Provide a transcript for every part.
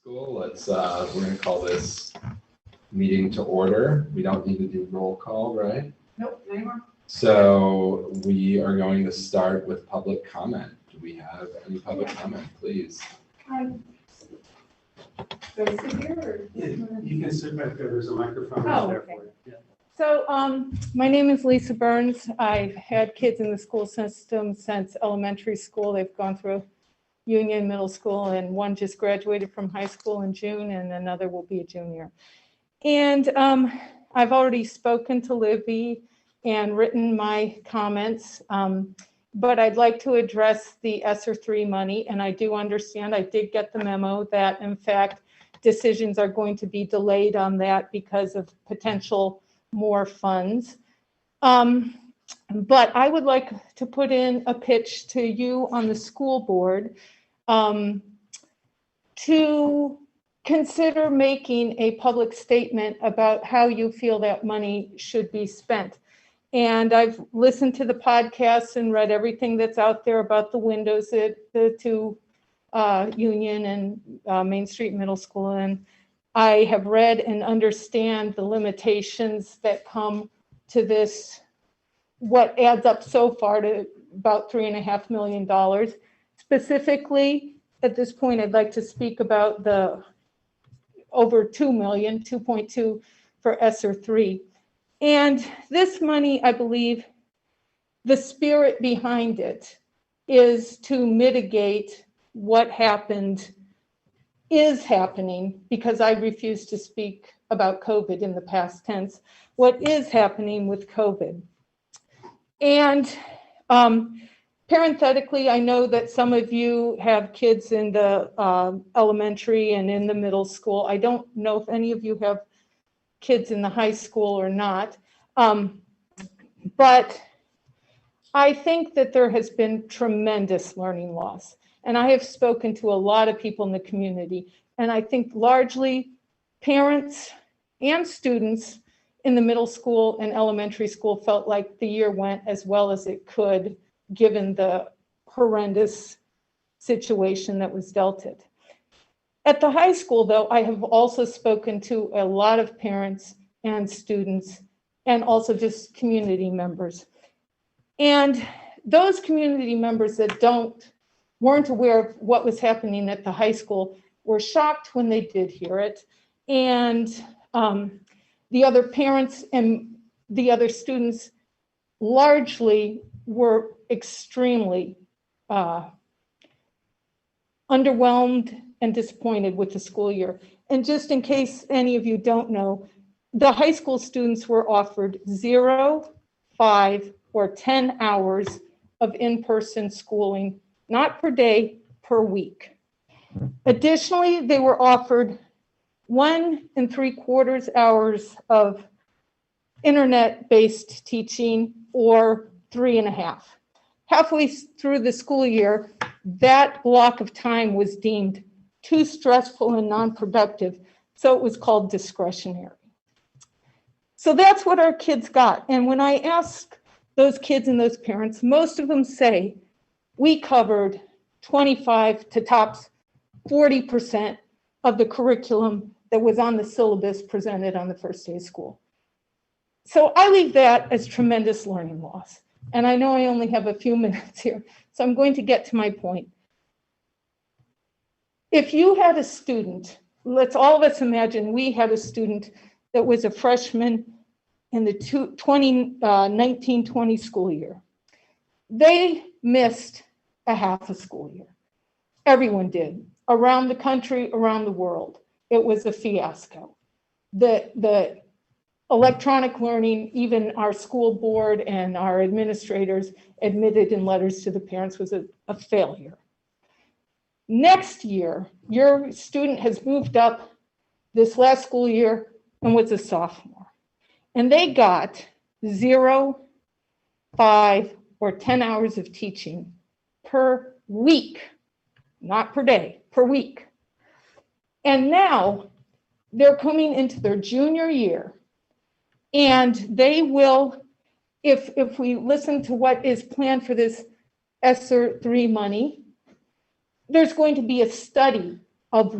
School. We're going to call this meeting to order. We don't need to do roll call, right? Nope, no more. So we are going to start with public comment. Do we have any public comment, please? Do I sit here or? Yeah, you can sit back there, there's a microphone Oh, there okay. for you. Yeah. So my name is Lisa Burns. I've had kids in the school system since elementary school. They've gone through Union Middle School, and one just graduated from high school in June, and another will be a junior. And I've already spoken to Libby and written my comments, but I'd like to address the ESSER 3 money, and I do understand, I did get the memo that in fact decisions are going to be delayed on that because of potential more funds. But I would like to put in a pitch to you on the school board to consider making a public statement about how you feel that money should be spent. And I've listened to the podcasts and read everything that's out there about the windows at the two Union and Main Street Middle School. And I have read and understand the limitations that come to this, what adds up so far to about $3.5 million. Specifically, at this point, I'd like to speak about the over 2 million, 2.2 for ESSER 3. And this money, I believe, the spirit behind it is to mitigate what is happening, because I refuse to speak about COVID in the past tense, what is happening with COVID. And parenthetically, I know that some of you have kids in the elementary and in the middle school. I don't know if any of you have kids in the high school or not, but I think that there has been tremendous learning loss. And I have spoken to a lot of people in the community, and I think largely parents and students in the middle school and elementary school felt like the year went as well as it could, given the horrendous situation that was dealt it. At the high school, though, I have also spoken to a lot of parents and students and also just community members. And those community members that weren't aware of what was happening at the high school were shocked when they did hear it. And the other parents and the other students largely were extremely underwhelmed and disappointed with the school year. And just in case any of you don't know, the high school students were offered 0, 5, or 10 hours of in-person schooling, not per day, per week. Additionally, they were offered 1 3/4 hours of internet-based teaching or 3.5. Halfway through the school year, that block of time was deemed too stressful and non-productive, so it was called discretionary. So that's what our kids got. And when I ask those kids and those parents, most of them say, we covered 25 to tops 40% of the curriculum that was on the syllabus presented on the first day of school. So I leave that as tremendous learning loss. And I know I only have a few minutes here, so I'm going to get to my point. If you had a student, let's all of us imagine we had a student that was a freshman in the 1920 school year. They missed a half a school year. Everyone did, around the country, around the world. It was a fiasco. The electronic learning, even our school board and our administrators admitted in letters to the parents, was a failure. Next year, your student has moved up this last school year and was a sophomore. And they got 0, 5, or 10 hours of teaching per week, not per day, per week. And now they're coming into their junior year, and they will, if we listen to what is planned for this ESSER 3 money, there's going to be a study of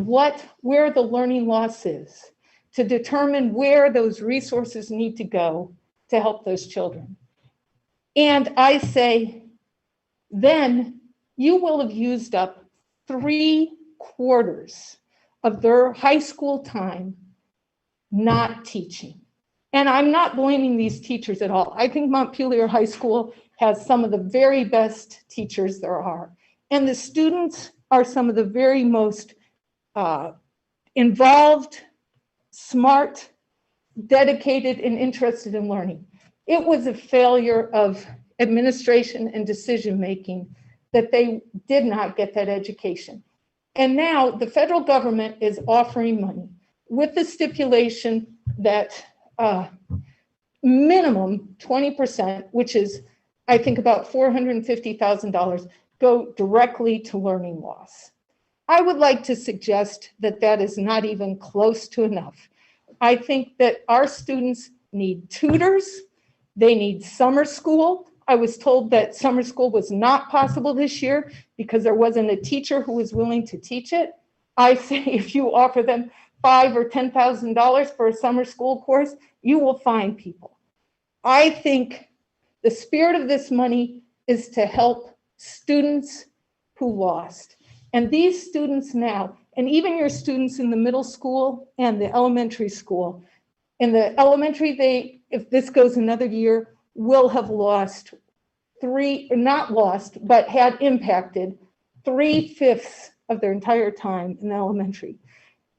where the learning loss is, to determine where those resources need to go to help those children. And I say, then you will have used up 3/4 of their high school time not teaching. And I'm not blaming these teachers at all. I think Montpelier High School has some of the very best teachers there are. And the students are some of the very most involved, smart, dedicated, and interested in learning. It was a failure of administration and decision-making that they did not get that education. And now the federal government is offering money with the stipulation that minimum 20%, which is, I think, about $450,000, go directly to learning loss. I would like to suggest that that is not even close to enough. I think that our students need tutors. They need summer school. I was told that summer school was not possible this year because there wasn't a teacher who was willing to teach it. I say if you offer them $5,000 or $10,000 for a summer school course, you will find people. I think the spirit of this money is to help students who lost. And these students now, and even your students in the middle school and the elementary school, in the elementary, if this goes another year, will have lost but had impacted 3/5 of their entire time in elementary.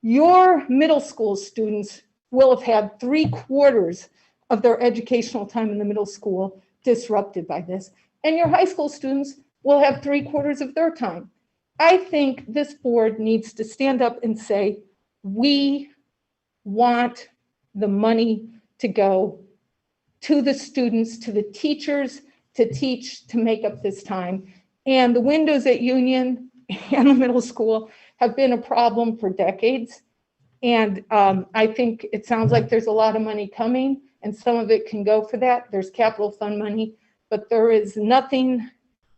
Your middle school students will have had 3/4 of their educational time in the middle school disrupted by this. And your high school students will have 3/4 of their time. I think this board needs to stand up and say, we want the money to go to the students, to the teachers, to teach, to make up this time. And the windows at Union and the middle school have been a problem for decades. And I think it sounds like there's a lot of money coming, and some of it can go for that. There's capital fund money, but there is nothing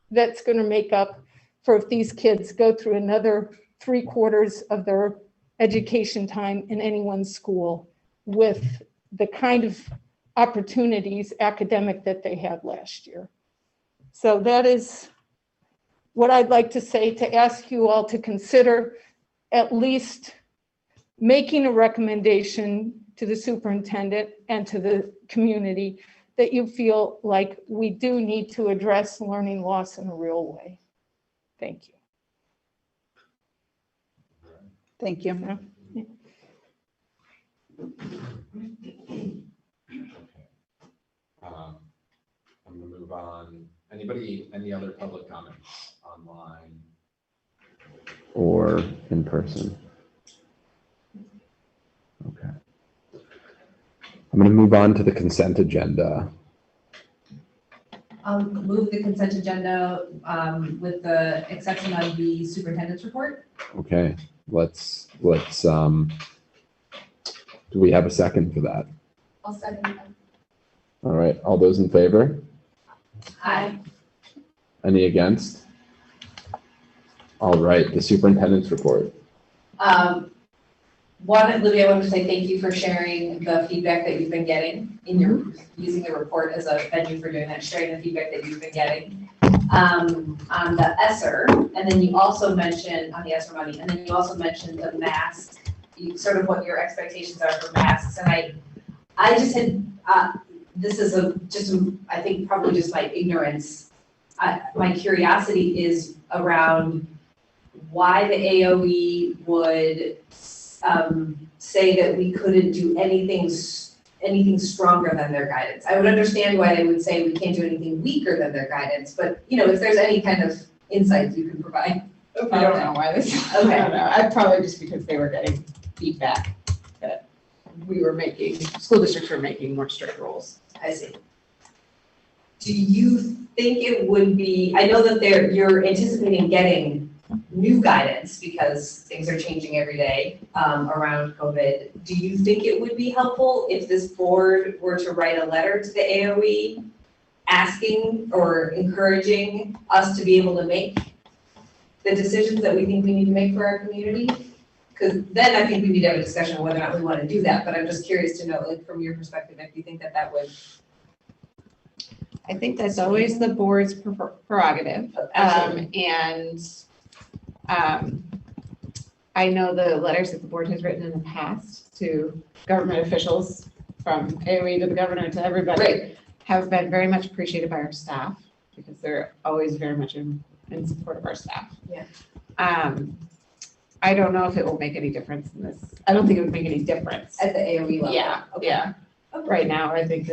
that's going to make up for if these kids go through another 3/4 of their education time in any one school with the kind of opportunities academic that they had last year. So that is what I'd like to say, to ask you all to consider at least making a recommendation to the superintendent and to the community that you feel like we do need to address learning loss in a real way. Thank you. Thank you. Okay. I'm gonna move on. Any other public comments online or in person? Okay. I'm gonna move on to the consent agenda. Move the consent agenda with the exception of the superintendent's report. Okay, let's do we have a second for that? I'll second that. All right, all those in favor? Aye. Any against? All right, the superintendent's report. Libby, I wanted to say thank you for sharing the feedback that you've been getting in your using the report as a venue for doing that, sharing the feedback that you've been getting on the ESSER, and then you also mentioned on the ESSER money, and then you also mentioned the mask, sort of what your expectations are for masks, and I just had this is I think probably just my ignorance. My curiosity is around why the AOE would say that we couldn't do anything stronger than their guidance. I would understand why they would say we can't do anything weaker than their guidance, but if there's any kind of insights you can provide. Okay. I don't know why this. Okay. I don't know. I'd probably just because they were getting feedback that school districts were making more strict rules. I see. Do you think it would be, I know that you're anticipating getting new guidance because things are changing every day around COVID. Do you think it would be helpful if this board were to write a letter to the AOE asking or encouraging us to be able to make the decisions that we think we need to make for our community? because then I think we need to have a discussion on whether or not we want to do that, but I'm just curious to know, like, from your perspective, if you think that that would. I think that's always the board's prerogative. I know the letters that the board has written in the past to government officials, from AOE to the governor to everybody, Right. have been very much appreciated by our staff, because they're always very much in support of our staff. Yeah. I don't know if it will make any difference in this. I don't think it would make any difference. At the AOE level? Yeah, Okay. yeah. Okay. Right now, I think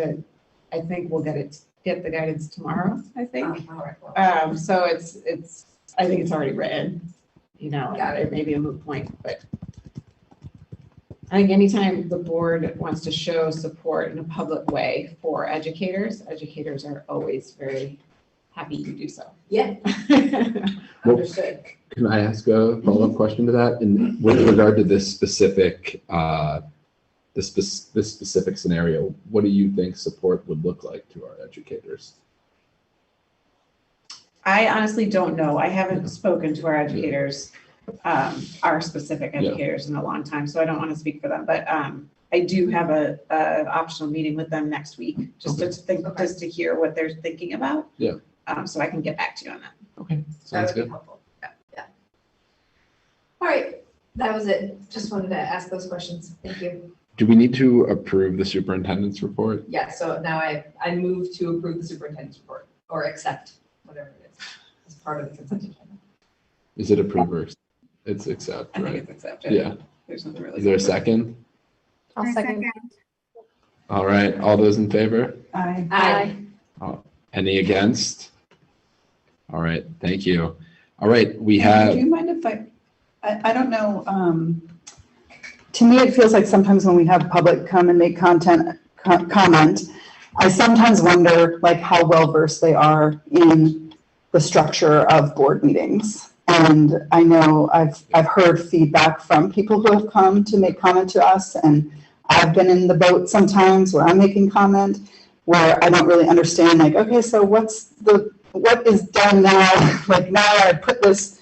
we'll get the guidance tomorrow, I think. All right, well. So I think it's already written, Got it may be a moot point, but I think anytime the board wants to show support in a public way for educators are always very happy to do so. Yeah, Well, understood. Can I ask a follow-up question to that? And with regard to this specific, this specific scenario, what do you think support would look like to our educators? I honestly don't know. I haven't spoken to our educators, our specific educators in a long time, so I don't want to speak for them. But I do have a optional meeting with them next week, just to hear what they're thinking about. Yeah. So I can get back to you on that. Okay, That sounds would be good. helpful. Yeah. All right, that was it. Just wanted to ask those questions. Thank you. Do we need to approve the superintendent's report? Yeah, so now I move to approve the superintendent's report, or accept, whatever it is, as part of the consent agenda. Is it approve or it's accept, I think right? it's accepted. Yeah. There's nothing really. Is there a second? I'll second. All right, all those in favor? Aye. Any against? All right, thank you. All right, we have, Do you mind if I don't know, to me, it feels like sometimes when we have public come and make comment, I sometimes wonder like how well-versed they are in the structure of board meetings. And I know I've heard feedback from people who have come to make comment to us, and I've been in the boat sometimes where I'm making comment, where I don't really understand, like, okay, so what is done now? Like now I put this,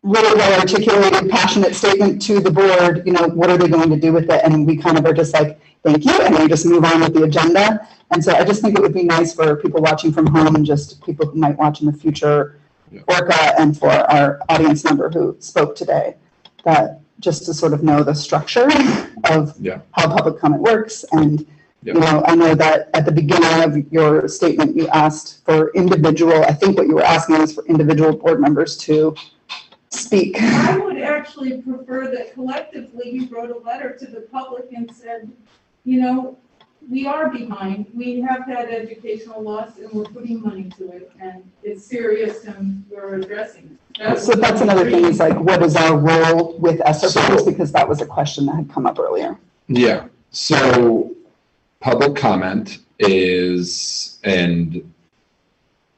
really well articulated, passionate statement to the board, what are they going to do with it? And we kind of are just like, thank you, and we just move on with the agenda. And so I just think it would be nice for people watching from home and just people who might watch in the future, Orca, and for our audience member who spoke today, that just to sort of know the structure of how public comment works. And I know that at the beginning of your statement, you asked for individual, I think what you were asking is for individual board members to speak. I would actually prefer that collectively you wrote a letter to the public and said, we are behind. We have had educational loss and we're putting money to it, and it's serious and we're addressing it. So that's another thing, is like, what is our role with ESSER funds? Because that was a question that had come up earlier. Yeah, so public comment is, and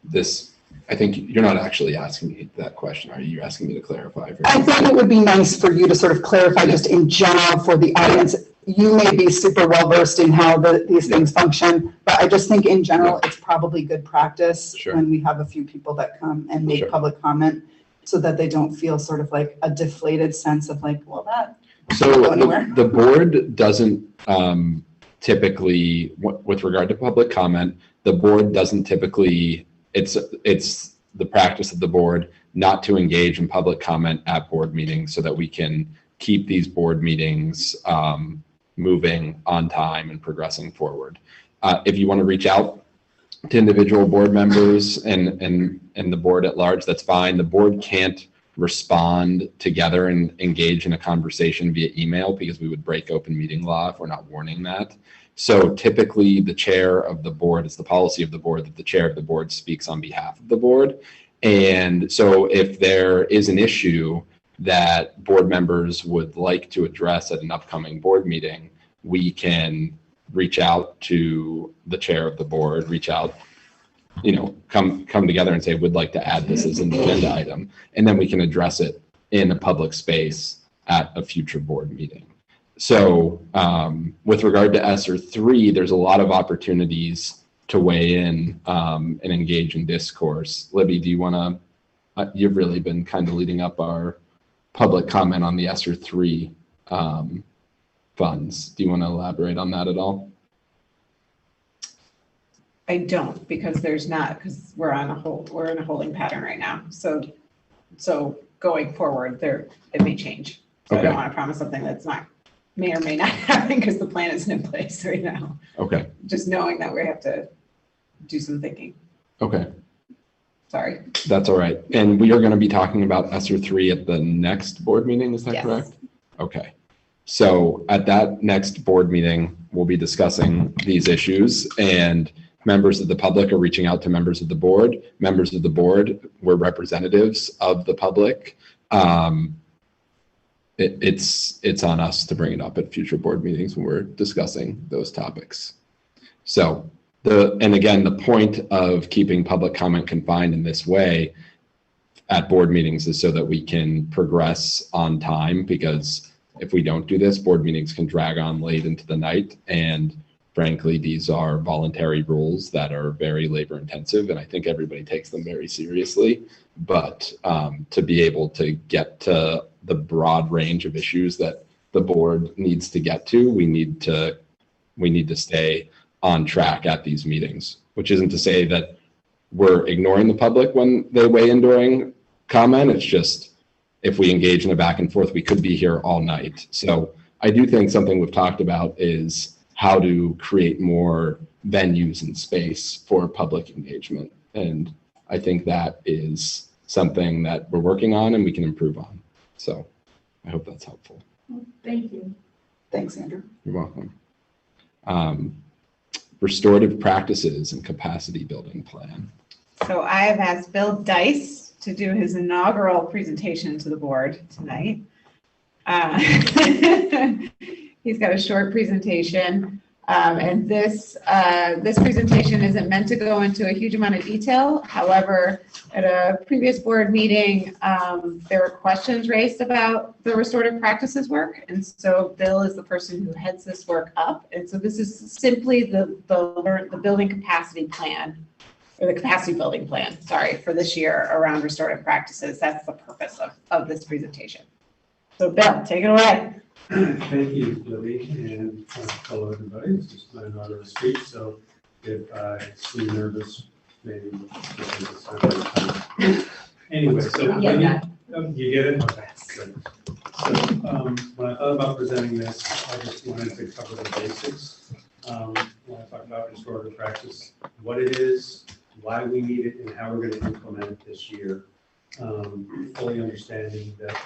this, I think you're not actually asking me that question, are you? You're asking me to clarify? I think it would be nice for you to sort of clarify just in general for the audience. You may be super well versed in how these things function, but I just think in general, it's probably good practice when we have a few people that come and make public comment, so that they don't feel sort of like a deflated sense of like, well, that So go anywhere. the board doesn't typically, with regard to public comment, the board doesn't typically, it's the practice of the board not to engage in public comment at board meetings, so that we can keep these board meetings moving on time and progressing forward. If you want to reach out to individual board members and the board at large, that's fine. The board can't respond together and engage in a conversation via email, because we would break open meeting law if we're not warning that. So typically the chair of the board, it's the policy of the board that the chair of the board speaks on behalf of the board. And so if there is an issue that board members would like to address at an upcoming board meeting, we can reach out to the chair of the board, come together and say, we'd like to add this as an agenda item. And then we can address it in a public space at a future board meeting. So with regard to ESSER 3, there's a lot of opportunities to weigh in and engage in discourse. Libby, do you want to, you've really been kind of leading up our public comment on the ESSER 3 funds. Do you want to elaborate on that at all? I don't, because we're in a holding pattern right now. So going forward, it may change. So I don't want to promise something that's may or may not happen because the plan isn't in place right now. Okay. Just knowing that we have to do some thinking. Okay. Sorry. That's all right. And we are going to be talking about ESSER 3 at the next board meeting. Is that Yes. correct? Okay. So at that next board meeting, we'll be discussing these issues, and members of the public are reaching out to members of the board. Members of the board were representatives of the public. It's on us to bring it up at future board meetings when we're discussing those topics. So and again, the point of keeping public comment confined in this way at board meetings is so that we can progress on time, because if we don't do this, board meetings can drag on late into the night. And frankly, these are voluntary rules that are very labor intensive, and I think everybody takes them very seriously. But to be able to get to the broad range of issues that the board needs to get to, we need to stay on track at these meetings, which isn't to say that we're ignoring the public when they weigh in during comment. It's just, if we engage in a back and forth, we could be here all night. So I do think something we've talked about is how to create more venues and space for public engagement. And I think that is something that we're working on and we can improve on. So I hope that's helpful. Thank you. Thanks, Andrew. You're welcome. Restorative practices and capacity building plan. So I have asked Bill Dice to do his inaugural presentation to the board tonight. He's got a short presentation, and this presentation isn't meant to go into a huge amount of detail. However, at a previous board meeting, there were questions raised about the restorative practices work, and so Bill is the person who heads this work up. And so this is simply the building capacity plan, or the capacity building plan, sorry, for this year around restorative practices. That's the purpose of this presentation. So Bill, take it away. Thank you, Libby, and hello, everybody. This is my inaugural speech, so if I seem nervous, maybe this is the time. Anyway, so Yeah, you get it? Okay, good. So when I thought about presenting this, I just wanted to cover the basics. When I talk about restorative practice, what it is, why we need it, and how we're going to implement it this year. Fully understanding that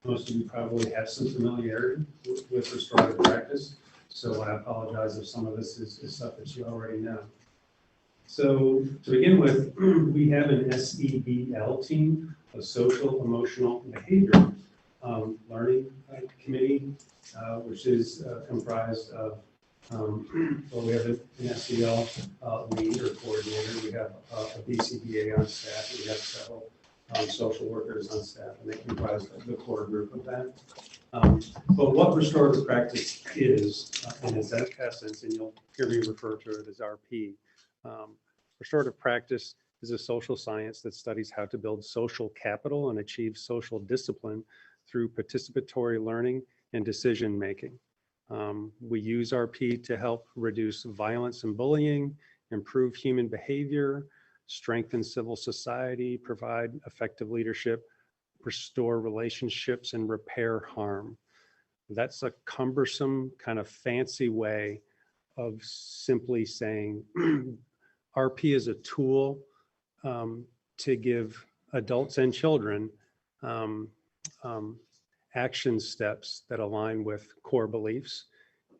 most of you probably have some familiarity with restorative practice, so I apologize if some of this is stuff that you already know. So to begin with, we have an SEBL team, a social, emotional, and behavioral learning committee, which is comprised of, well, we have an SEL lead or coordinator, we have a BCBA on staff, we have several social workers on staff, and they comprise the core group of that. But what restorative practice is, in its essence, and you'll hear me refer to it as RP, restorative practice is a social science that studies how to build social capital and achieve social discipline through participatory learning and decision making. We use RP to help reduce violence and bullying, improve human behavior, strengthen civil society, provide effective leadership, restore relationships, and repair harm. That's a cumbersome, kind of fancy way of simply saying RP is a tool to give adults and children action steps that align with core beliefs.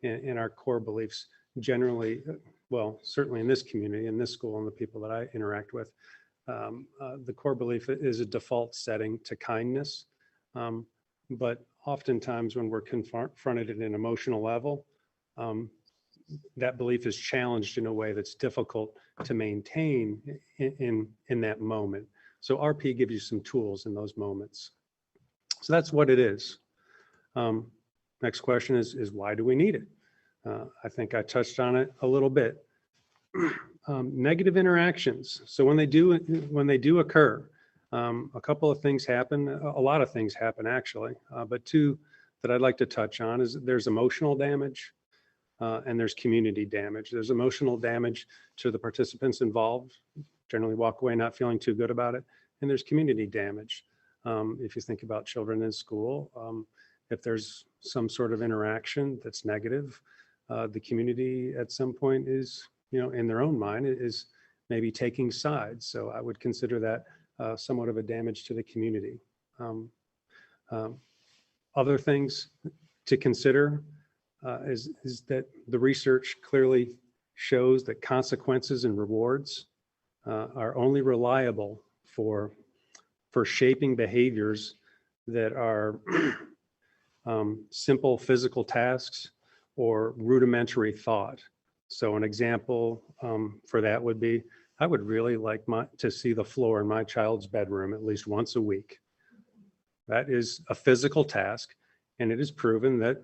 And our core beliefs generally, well, certainly in this community, in this school, and the people that I interact with, the core belief is a default setting to kindness. But oftentimes when we're confronted at an emotional level, that belief is challenged in a way that's difficult to maintain in that moment. So RP gives you some tools in those moments. So that's what it is. Next question is why do we need it? I think I touched on it a little bit. Negative interactions. So when they do occur, A couple of things happen, a lot of things happen actually, but two that I'd like to touch on is there's emotional damage and there's community damage. There's emotional damage to the participants involved, generally walk away not feeling too good about it, and there's community damage. If you think about children in school, if there's some sort of interaction that's negative, the community at some point is, in their own mind, is maybe taking sides. So I would consider that somewhat of a damage to the community. Other things to consider is that the research clearly shows that consequences and rewards are only reliable for shaping behaviors that are simple physical tasks or rudimentary thought. So an example for that would be, I would really like to see the floor in my child's bedroom at least once a week. That is a physical task, and it is proven that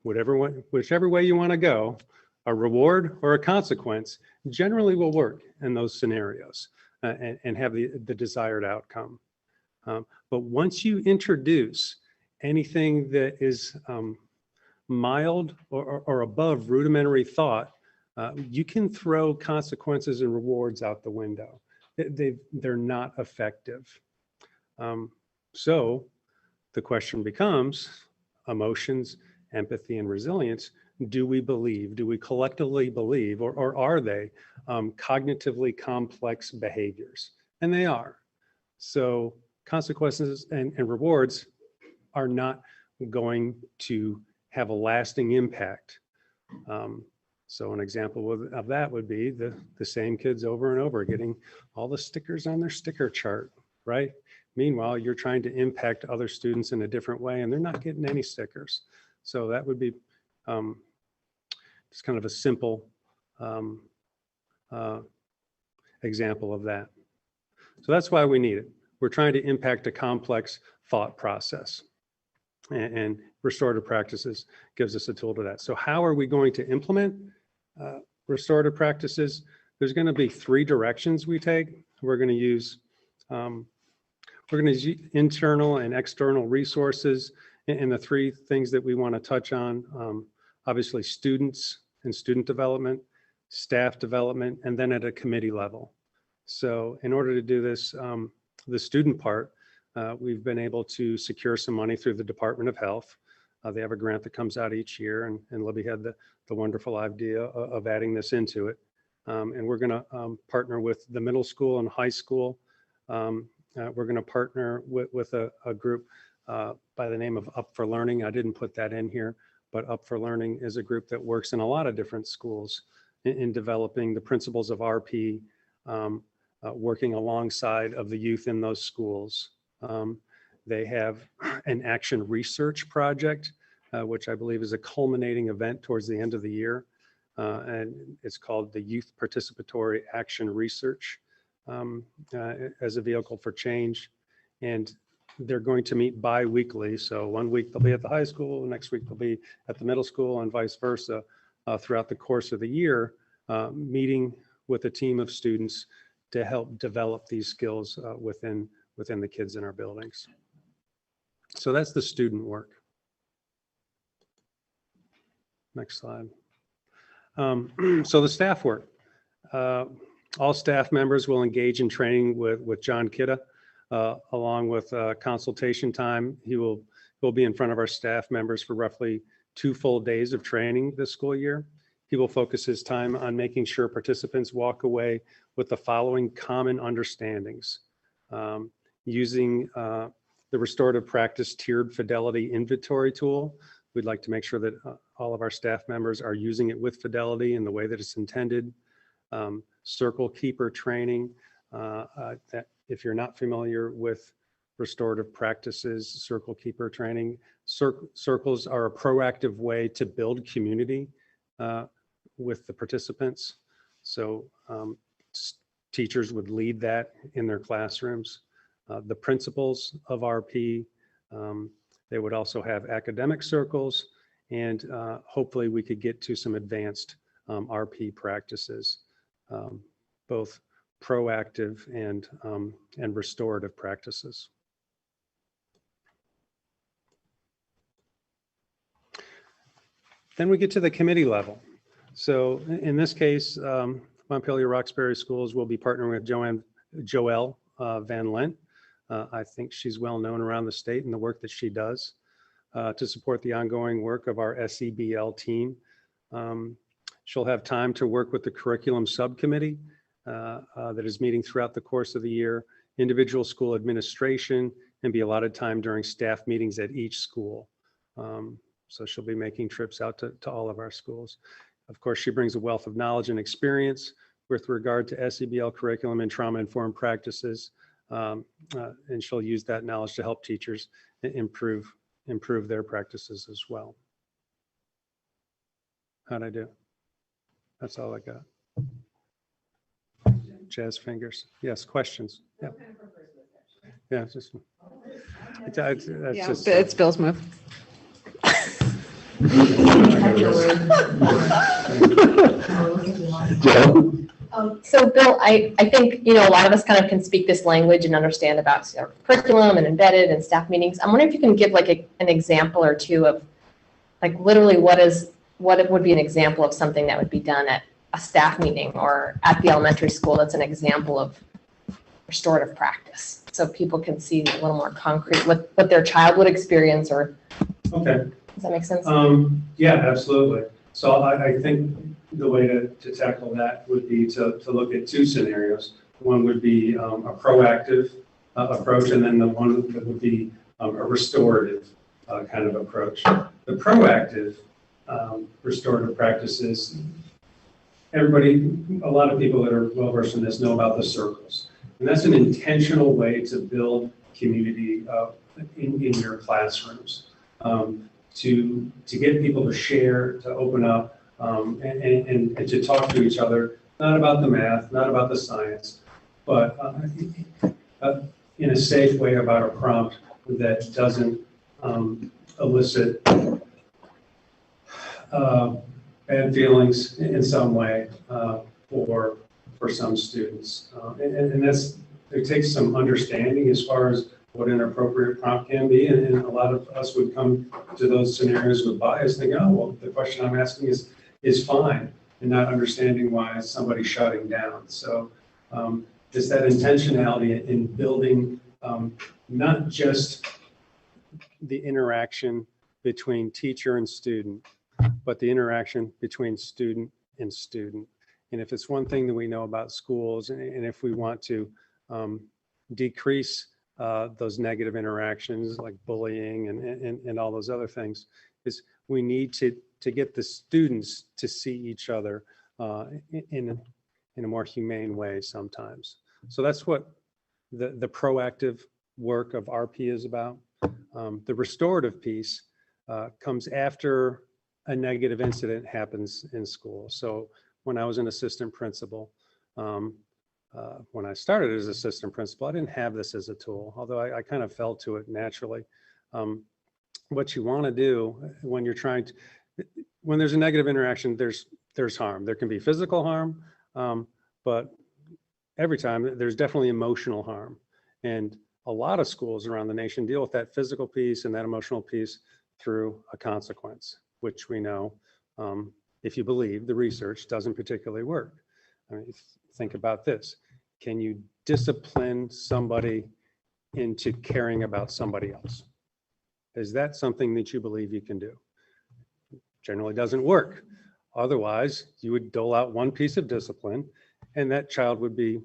whichever way you want to go, a reward or a consequence generally will work in those scenarios and have the desired outcome. But once you introduce anything that is mild or above rudimentary thought, you can throw consequences and rewards out the window. They're not effective. So the question becomes emotions, empathy, and resilience. Do we collectively believe, or are they cognitively complex behaviors? And they are. So consequences and rewards are not going to have a lasting impact. So an example of that would be the same kids over and over getting all the stickers on their sticker chart, right? Meanwhile, you're trying to impact other students in a different way and they're not getting any stickers. So that would be just kind of a simple example of that. So that's why we need it. We're trying to impact a complex thought process, and restorative practices gives us a tool to that. So how are we going to implement restorative practices? There's going to be three directions we take. We're going to use internal and external resources, and the three things that we want to touch on, obviously students and student development, staff development, and then at a committee level. So in order to do this, the student part, we've been able to secure some money through the Department of Health. They have a grant that comes out each year, and Libby had the wonderful idea of adding this into it. And we're going to partner with the middle school and high school. We're going to partner with a group by the name of Up for Learning. I didn't put that in here, but Up for Learning is a group that works in a lot of different schools in developing the principles of RP, working alongside of the youth in those schools. They have an action research project, which I believe is a culminating event towards the end of the year. And it's called the Youth Participatory Action Research as a vehicle for change. And they're going to meet bi-weekly. So one week they'll be at the high school, next week they'll be at the middle school, and vice versa throughout the course of the year, meeting with a team of students to help develop these skills within the kids in our buildings. So that's the student work. Next slide. So the staff work. All staff members will engage in training with John Kidda, along with consultation time. He will be in front of our staff members for roughly 2 full days of training this school year. He will focus his time on making sure participants walk away with the following common understandings. Using the restorative practice tiered fidelity inventory tool, we'd like to make sure that all of our staff members are using it with fidelity in the way that it's intended. Circle keeper training, that if you're not familiar with restorative practices, circle keeper training, circles are a proactive way to build community with the participants. So teachers would lead that in their classrooms. The principles of RP, they would also have academic circles, and hopefully we could get to some advanced RP practices, both proactive and restorative practices. Then we get to the committee level. So in this case, Montpelier-Roxbury Schools will be partnering with Joelle Van Lent. I think she's well known around the state and the work that she does to support the ongoing work of our SEBL team. She'll have time to work with the curriculum subcommittee that is meeting throughout the course of the year, individual school administration, and be allotted time during staff meetings at each school. So she'll be making trips out to all of our schools. Of course, she brings a wealth of knowledge and experience with regard to SEBL curriculum and trauma-informed practices. And she'll use that knowledge to help teachers improve their practices as well. How'd I do? That's all I got. Jazz fingers. Yes, questions? Yeah. Yeah, it's just, It's Bill's move. So Bill, I think, a lot of us kind of can speak this language and understand about curriculum and embedded and staff meetings. I'm wondering if you can give like an example or two of like literally what it would be an example of something that would be done at a staff meeting or at the elementary school that's an example of restorative practice. So people can see a little more concrete what their child would experience or. Okay. Does that make sense? Yeah, absolutely. So I think the way to tackle that would be to look at two scenarios. One would be a proactive approach, and then the one that would be a restorative kind of approach. The proactive restorative practices, a lot of people that are well versed in this know about the circles. And that's an intentional way to build community in your classrooms. To get people to share, to open up, and to talk to each other, not about the math, not about the science, but in a safe way about a prompt that doesn't elicit bad feelings in some way for some students. And it takes some understanding as far as what an appropriate prompt can be, and a lot of us would come to those scenarios with bias, thinking, oh, well, the question I'm asking is fine, and not understanding why somebody's shutting down. So it's that intentionality in building not just the interaction between teacher and student, but the interaction between student and student. And if it's one thing that we know about schools, and if we want to decrease those negative interactions like bullying and all those other things, is we need to get the students to see each other in a more humane way sometimes. So that's what the proactive work of RP is about. The restorative piece comes after a negative incident happens in school. So when I was an assistant principal, when I started as assistant principal, I didn't have this as a tool, although I kind of fell to it naturally. What you want to do when you're when there's a negative interaction, there's harm. There can be physical harm, but every time there's definitely emotional harm. And a lot of schools around the nation deal with that physical piece and that emotional piece through a consequence, which we know, if you believe the research, doesn't particularly work. I mean, think about this. Can you discipline somebody into caring about somebody else? Is that something that you believe you can do? Generally doesn't work. Otherwise, you would dole out one piece of discipline and that child would be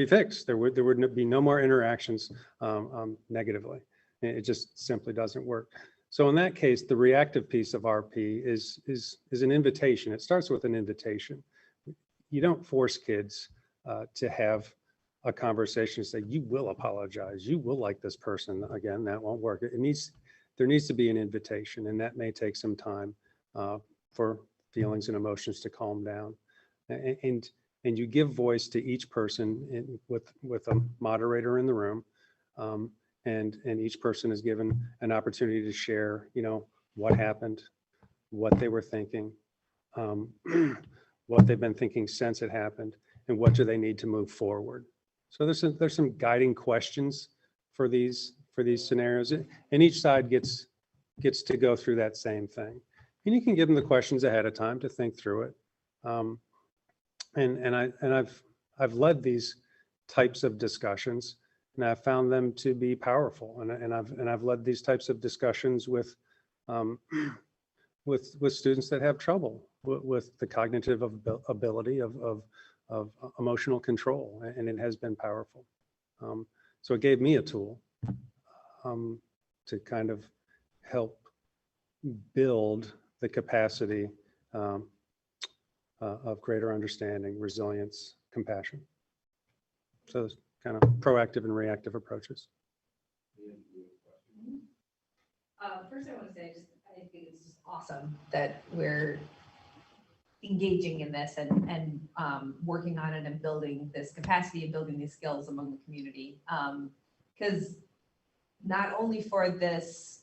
fixed. There would be no more interactions negatively. It just simply doesn't work. So in that case, the reactive piece of RP is an invitation. It starts with an invitation. You don't force kids to have a conversation and say, you will apologize, you will like this person again. That won't work. There needs to be an invitation, and that may take some time for feelings and emotions to calm down. And you give voice to each person with a moderator in the room. And each person is given an opportunity to share, what happened, what they were thinking, what they've been thinking since it happened, and what do they need to move forward. So there's some guiding questions for these scenarios, and each side gets to go through that same thing. And you can give them the questions ahead of time to think through it. I've led these types of discussions, and I've found them to be powerful. And I've led these types of discussions with students that have trouble with the cognitive ability of emotional control, and it has been powerful. So it gave me a tool to kind of help build the capacity of greater understanding, resilience, compassion. So it's kind of proactive and reactive approaches. First, I want to say, I think it's just awesome that we're engaging in this and working on it and building this capacity and building these skills among the community. Because not only for this,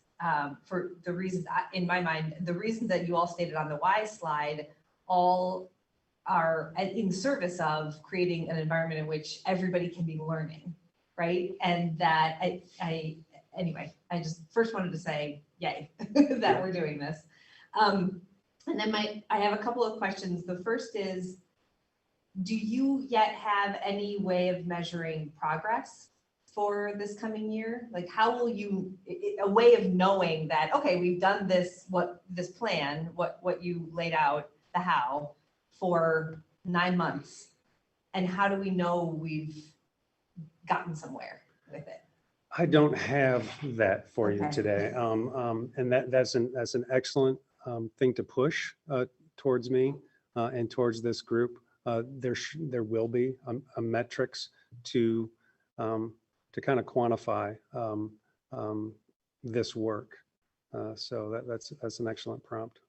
for the reasons, in my mind, the reasons that you all stated on the why slide, all are in service of creating an environment in which everybody can be learning, right? And that anyway, I just first wanted to say, yay, that we're doing this. And then I have a couple of questions. The first is, do you yet have any way of measuring progress for this coming year? Like, how will you, a way of knowing that, okay, we've done this, this plan, what you laid out, the how, for 9 months, and how do we know we've gotten somewhere with it? I don't have that for you Okay. today. And that's an excellent thing to push towards me and towards this group. There will be a metrics to kind of quantify this work. So that's an excellent prompt.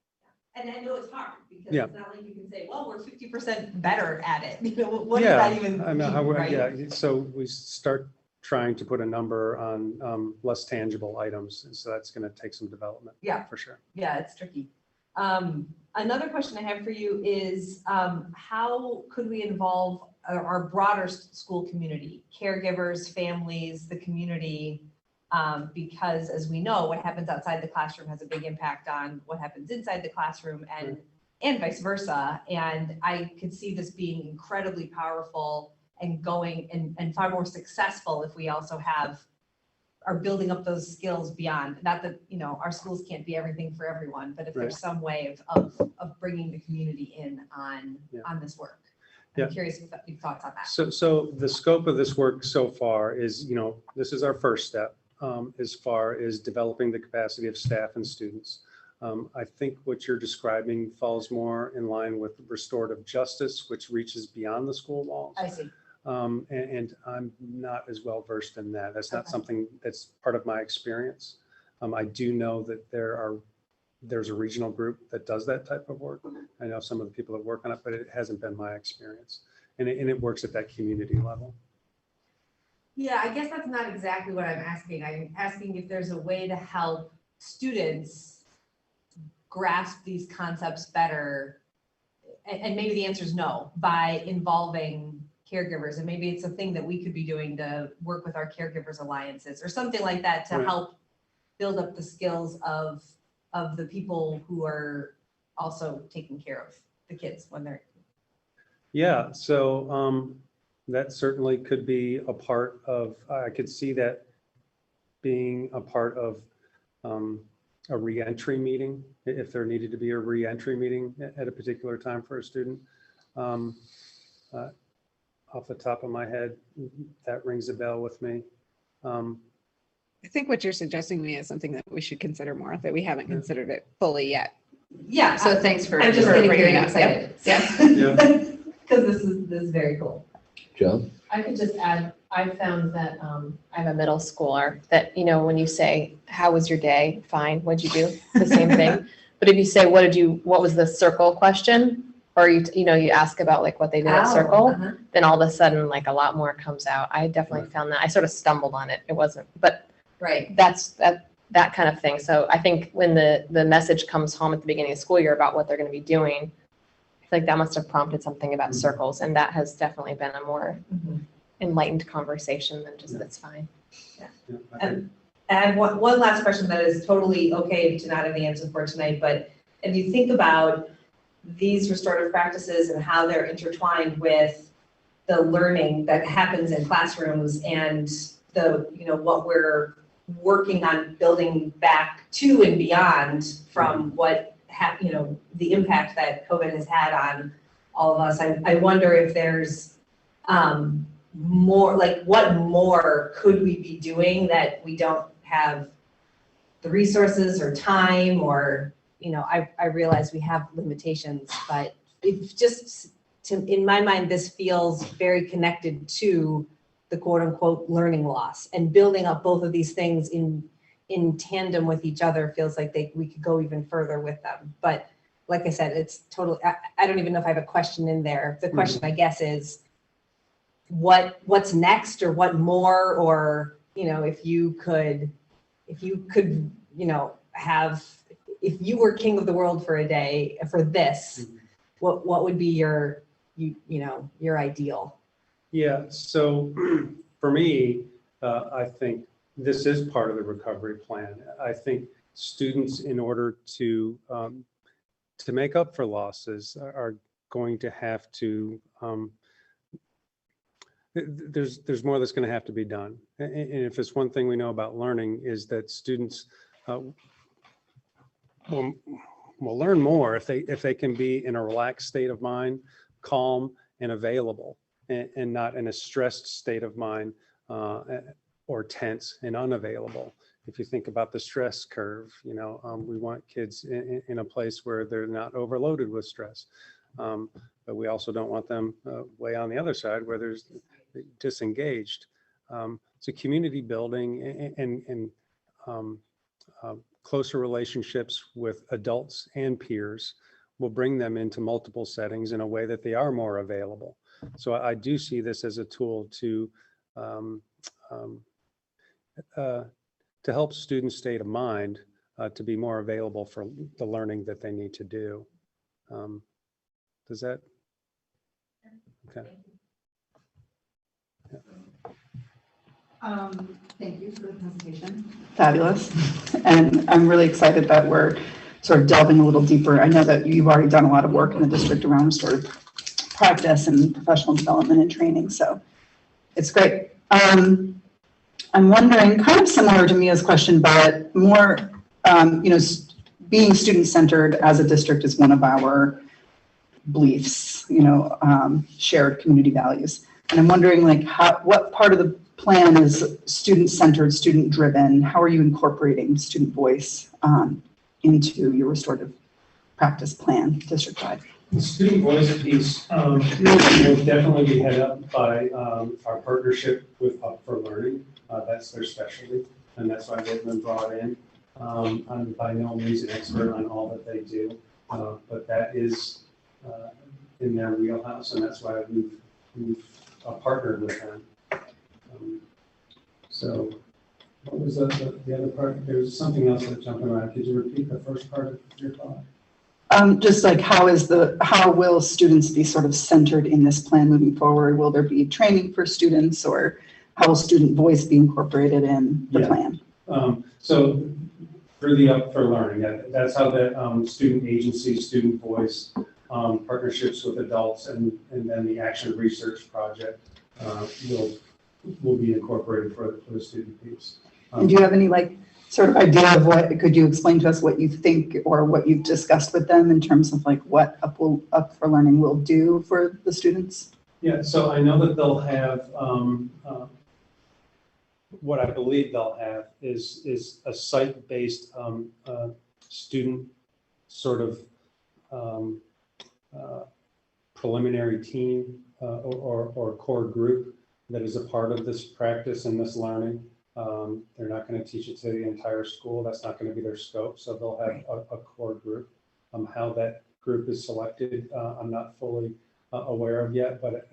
And I know it's hard because Yeah. it's not like you can say, well, we're 50% better at it. You know, what Yeah, does that even I know mean, how right? yeah. So we start trying to put a number on less tangible items, so that's going to take some development. Yeah. For sure. Yeah, it's tricky. Another question I have for you is, how could we involve our broader school community, caregivers, families, the community? Because as we know, what happens outside the classroom has a big impact on what happens inside the classroom and vice versa. And I could see this being incredibly powerful and going and far more successful if we also are building up those skills beyond, not that, you know, our schools can't be everything for everyone, but if there's some way of bringing the community in on this work. I'm curious if you've thoughts on that. So the scope of this work so far is, you know, this is our first step as far as developing the capacity of staff and students. I think what you're describing falls more in line with restorative justice, which reaches beyond the school walls. I see. And I'm not as well versed in that. That's not something that's part of my experience. I do know that there's a regional group that does that type of work. I know some of the people that work on it, but it hasn't been my experience. And it works at that community level. Yeah, I guess that's not exactly what I'm asking. I'm asking if there's a way to help students grasp these concepts better. And maybe the answer is no, by involving caregivers. And maybe it's a thing that we could be doing to work with our caregivers alliances or something like that to help build up the skills of the people who are also taking care of the kids when they're. Yeah, so that certainly could be a part of, I could see that being a part of a reentry meeting, if there needed to be a reentry meeting at a particular time for a student. Off the top of my head, that rings a bell with me. I think what you're suggesting to me is something that we should consider more, that we haven't considered it fully yet. Yeah. So thanks for. I'm just getting very bringing it up. excited. Yeah. Because this is very cool. Joe? I could just add, I found that I have a middle schooler that, you know, when you say, how was your day? Fine. What'd you do? The same thing. But if you say, what was the circle question? Or you ask about like what they did at circle, then all of a sudden like a lot more comes out. I definitely found that. I sort of stumbled on it. It wasn't, but that's that kind of thing. So I think when the message comes home at the beginning of the school year about what they're going to be doing, like that must have prompted something about circles, and that has definitely been a more enlightened conversation than just that's fine. And one last question that is totally okay to not have the answer for tonight, but if you think about these restorative practices and how they're intertwined with the learning that happens in classrooms and the, what we're working on building back to and beyond from what the impact that COVID has had on all of us. I wonder if there's more, like what more could we be doing that we don't have the resources or time or, I realize we have limitations, but it just, in my mind, this feels very connected to the quote unquote learning loss, and building up both of these things in tandem with each other feels like we could go even further with them. But like I said, it's totally, I don't even know if I have a question in there. The question I guess is what's next, or what more, or, if you could, if you were king of the world for a day for this, what would be your ideal? Yeah, so for me, I think this is part of the recovery plan. I think students, in order to make up for losses, are going to have to, there's more that's going to have to be done. And if it's one thing we know about learning, is that students will learn more if they can be in a relaxed state of mind, calm and available, and not in a stressed state of mind or tense and unavailable. If you think about the stress curve, we want kids in a place where they're not overloaded with stress, but we also don't want them way on the other side where there's disengaged. So community building and closer relationships with adults and peers will bring them into multiple settings in a way that they are more available. So I do see this as a tool to help students' state of mind to be more available for the learning that they need to do. Does that? Okay. Thank you for the presentation. Fabulous. And I'm really excited that we're sort of delving a little deeper. I know that you've already done a lot of work in the district around restorative practice and professional development and training, so it's great. I'm wondering, kind of similar to Mia's question, but more, being student-centered as a district is one of our beliefs, shared community values. And I'm wondering, what part of the plan is student-centered, student-driven? How are you incorporating student voice into your restorative practice plan district-wide? The student voice piece will definitely be headed up by our partnership with Up for Learning. That's their specialty, and that's why they've been brought in. I'm by no means an expert on all that they do, but that is in their wheelhouse, and that's why we've partnered with them. So what was the other part? There was something else that jumped around. Could you repeat the first part of your thought? Just like how will students be sort of centered in this plan moving forward? Will there be training for students, or how will student voice be incorporated in the plan? So through the Up for Learning, that's how the student agency, student voice, partnerships with adults, and then the action research project will be incorporated for the student piece. And do you have any sort of idea of could you explain to us what you think or what you've discussed with them in terms of what Up for Learning will do for the students? Yeah, so I know that they'll have, what I believe they'll have is a site-based student sort of preliminary team or core group that is a part of this practice and this learning. They're not going to teach it to the entire school. That's not going to be their scope. So they'll have a core group. How that group is selected, I'm not fully aware of yet, but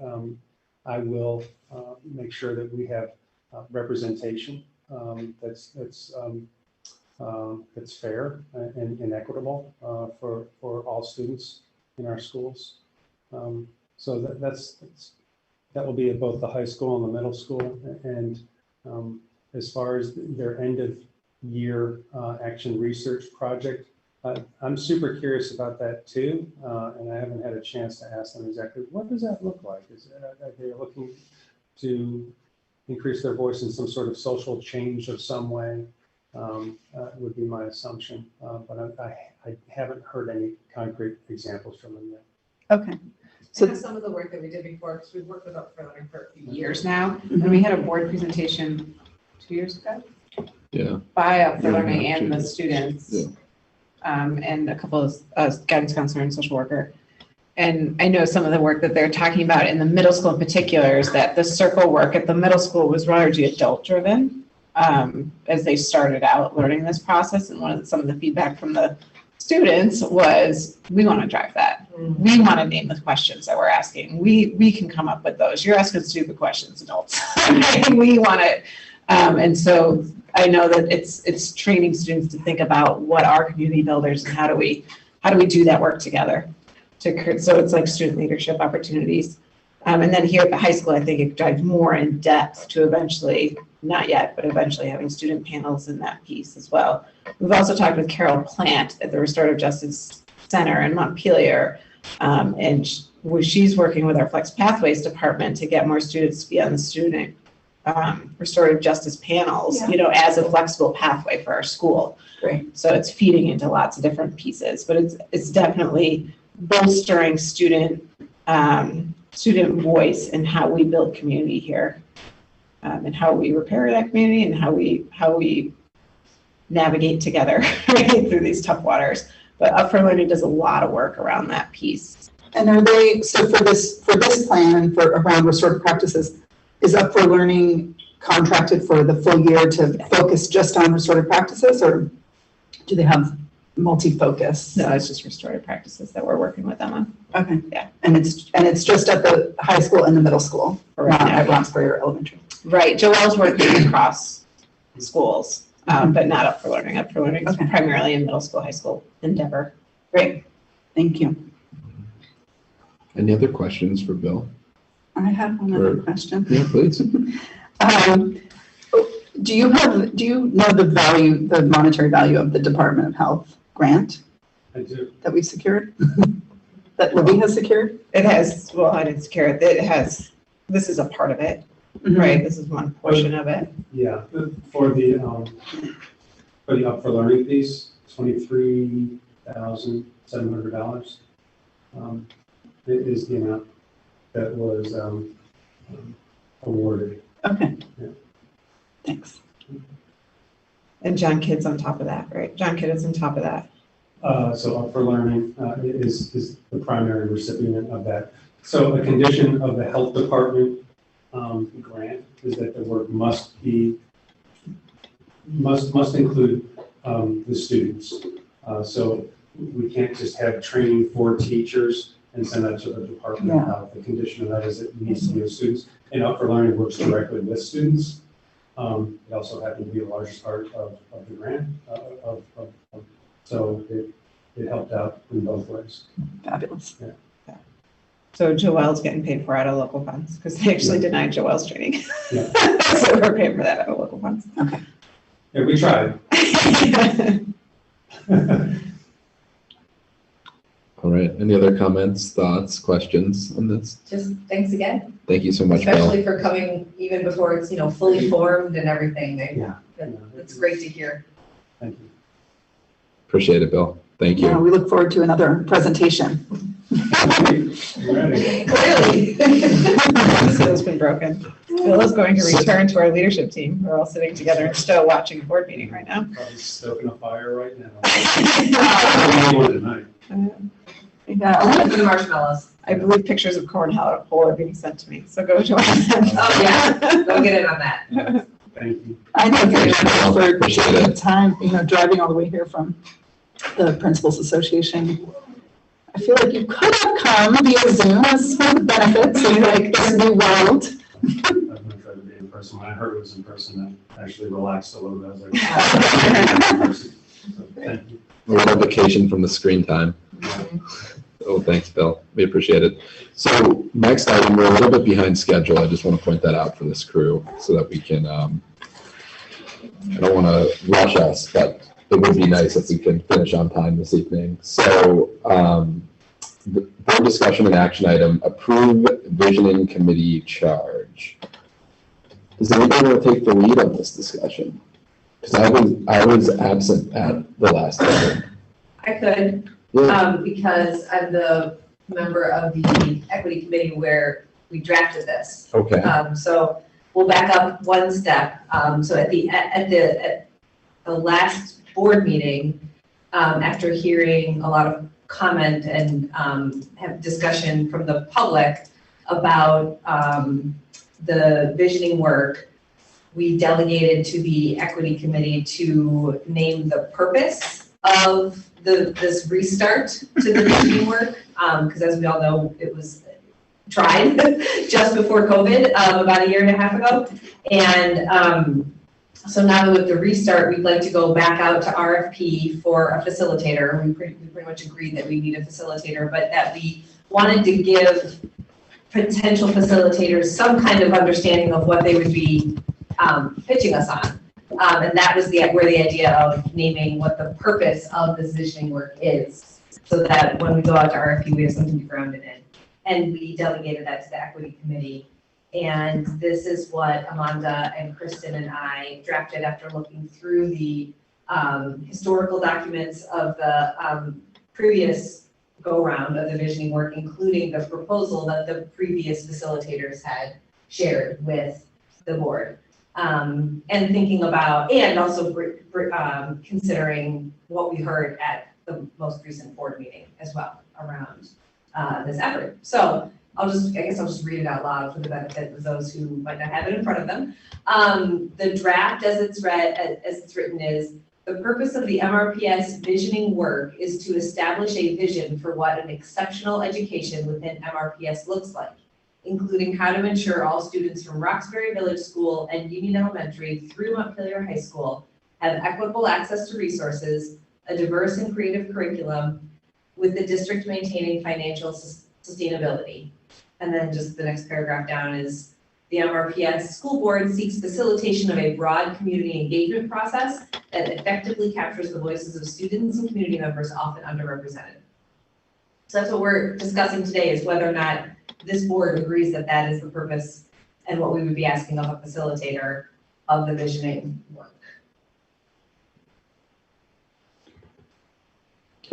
I will make sure that we have representation that's fair and equitable for all students in our schools. So that will be at both the high school and the middle school. And as far as their end of year action research project, I'm super curious about that too. And I haven't had a chance to ask them exactly, what does that look like? Are they looking to increase their voice in some sort of social change of some way? Would be my assumption. But I haven't heard any concrete examples from them yet. Okay. So So some of the work that we did before, because we've worked with Up for Learning for a few years now, and we had a board presentation 2 years ago Yeah. by Up for Yeah, Learning yeah, and the yeah. students, Yeah. and a couple of guidance counselor and social worker. And I know some of the work that they're talking about in the middle school in particular is that the circle work at the middle school was largely adult driven, as they started out learning this process. And some of the feedback from the students was, we want to drive that. We want to name the questions that we're asking. We can come up with those. You're asking stupid questions, adults. We want it. And so I know that it's training students to think about what are community builders and how do we do that work together. So it's like student leadership opportunities. And then here at the high school, I think it dives more in depth to eventually, not yet, but eventually having student panels in that piece as well. We've also talked with Carol Plant at the Restorative Justice Center in Montpelier. And she's working with our Flex Pathways department to get more students to be on the student restorative justice panels, as a flexible pathway for our school. Great. So it's feeding into lots of different pieces, but it's definitely bolstering student voice and how we build community here, and how we repair that community and how we navigate together through these tough waters. But Up for Learning does a lot of work around that piece. And are they, so for this plan and for around restorative practices, is Up for Learning contracted for the full year to focus just on restorative practices, or do they have multi-focus? No, it's just restorative practices that we're working with them on. Okay. Yeah. And it's just at the high school and the middle school, Correct. not at Roxbury or elementary. Right, Joelle's working across schools, but not Up for Learning. Up for Learning is Okay. primarily in middle school, high school endeavor. Great. Thank you. Any other questions for Bill? I have one other question. Yeah, please. Do you know the monetary value of the Department of Health grant I do. that we've secured? That Libby has secured? It has, well, I didn't secure it. It has, this is a part of it, right? This is one portion of it. Yeah, for the Up for Learning piece, $23,700 is the amount that was awarded. Okay. Yeah. Thanks. And John Kidd's on top of that, right? John Kidd is on top of that. So Up for Learning is the primary recipient of that. So a condition of the health department grant is that the work must include the students. So we can't just have training for teachers and send that to the Department of Health. The condition of that is it needs to be with students. And Up for Learning works directly with students. It also happened to be the largest part of the grant. So it helped out in both ways. Fabulous. So Joelle's getting paid for out of local funds because they actually denied Joelle's training. Yeah. So we're paying for that out of local funds. Okay. Yeah, we tried. All right. Any other comments, thoughts, questions on this? Just thanks again, Thank you so much, Bill. especially for coming even before it's, fully formed and everything. Yeah. It's great to hear. Thank you. Appreciate it, Bill. Thank Yeah, you. we look forward to another presentation. Ready? Clearly. This has been broken. Bill is going to return to our leadership team. We're all sitting together in Stowe watching a board meeting right now. Probably stoking a fire right now. Tonight. Yeah. The marshmallows. I believe pictures of cornhole are being sent to me, so go Joanne. Oh, yeah, go get in on that. Thank you. I know you're for Appreciate taking the it. time, driving all the way here from the Principals Association. I feel like you could have come via Zoom as one of the benefits of like this new world. I'm gonna try to be in person. When I heard it was in person, I actually relaxed a little bit. I was like, in person. So, thank you. A little vacation from the screen time. Oh, thanks, Bill. We appreciate it. So next item, we're a little bit behind schedule. I just want to point that out for this crew so that we can, I don't want to rush us, but it would be nice if we can finish on time this evening. So the board discussion and action item, approve visioning committee charge. Does anybody want to take the lead on this discussion? Because I was absent at the last meeting. I could, Yeah. because I'm the member of the equity committee where we drafted this. Okay. So we'll back up one step. So at the last board meeting, after hearing a lot of comment and have discussion from the public about the visioning work, we delegated to the equity committee to name the purpose of this restart to the visioning work, because as we all know, it was tried just before COVID, about 1.5 years ago. And so now with the restart, we'd like to go back out to RFP for a facilitator. We pretty much agreed that we need a facilitator, but that we wanted to give potential facilitators some kind of understanding of what they would be pitching us on. And that was where the idea of naming what the purpose of this visioning work is, so that when we go out to RFP, we have something to ground it in. And we delegated that to the equity committee. And this is what Amanda and Kristen and I drafted after looking through the historical documents of the previous go-round of the visioning work, including the proposal that the previous facilitators had shared with the board. And thinking about, and also considering what we heard at the most recent board meeting as well around this effort. So I guess I'll just read it out loud for the benefit of those who might not have it in front of them. The draft as it's written is, the purpose of the MRPS visioning work is to establish a vision for what an exceptional education within MRPS looks like, including how to ensure all students from Roxbury Village School and Union Elementary through Montpelier High School have equitable access to resources, a diverse and creative curriculum, with the district maintaining financial sustainability. And then just the next paragraph down is, the MRPS school board seeks facilitation of a broad community engagement process that effectively captures the voices of students and community members often underrepresented. So that's what we're discussing today, is whether or not this board agrees that that is the purpose and what we would be asking of a facilitator of the visioning work.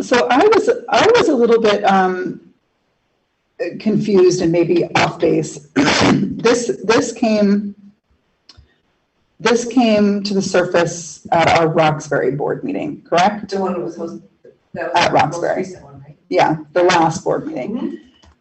So I was a little bit confused and maybe off base. This came to the surface at our Roxbury board meeting, correct? The one that was hosted, that was At the Roxbury. most recent one, right? Yeah, the last board meeting. Mm-hmm.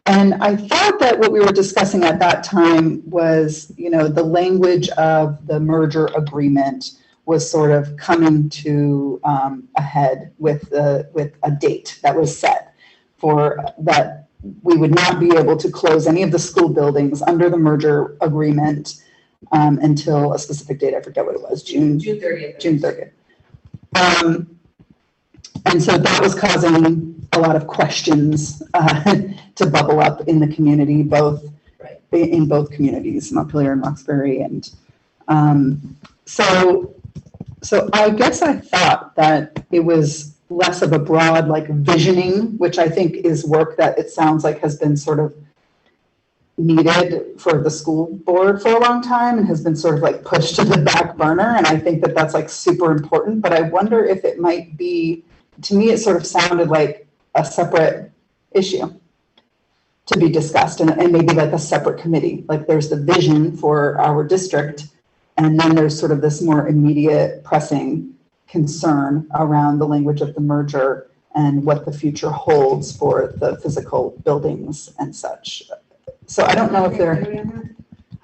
And I thought that what we were discussing at that time was, the language of the merger agreement was sort of coming to a head with a date that was set for that we would not be able to close any of the school buildings under the merger agreement until a specific date. I forget what it was, June 30th. June 30th. And so that was causing a lot of questions to bubble up in the community, in both communities, Montpelier and Roxbury. And so I guess I thought that it was less of a broad visioning, which I think is work that it sounds like has been sort of needed for the school board for a long time and has been sort of pushed to the back burner. And I think that that's super important, but I wonder if it might be, to me, it sort of sounded like a separate issue to be discussed and maybe a separate committee. There's the vision for our district, and then there's sort of this more immediate pressing concern around the language of the merger and what the future holds for the physical buildings and such. So I don't know if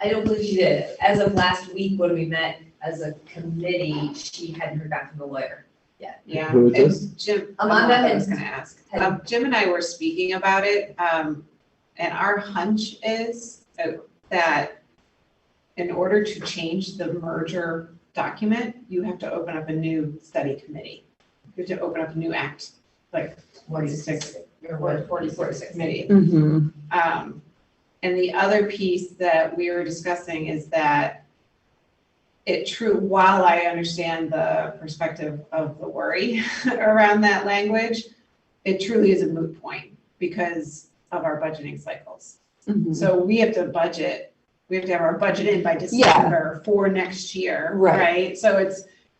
I don't believe she did. As of last week, when we met as a committee, she hadn't heard back from the lawyer yet. Yeah. Who is this? Jim, Amanda I was gonna ask. Jim and I were speaking about it, and our hunch is that in order to change the merger document, you have to open up a new study committee. You have to open up a new act, 46. Or Ward 46 46 committee. Mm-hmm. And the other piece that we were discussing is that while I understand the perspective of the worry around that language, it truly is a moot point because of our budgeting cycles. Mm-hmm. So we have to have our budget in by December for next year, right? So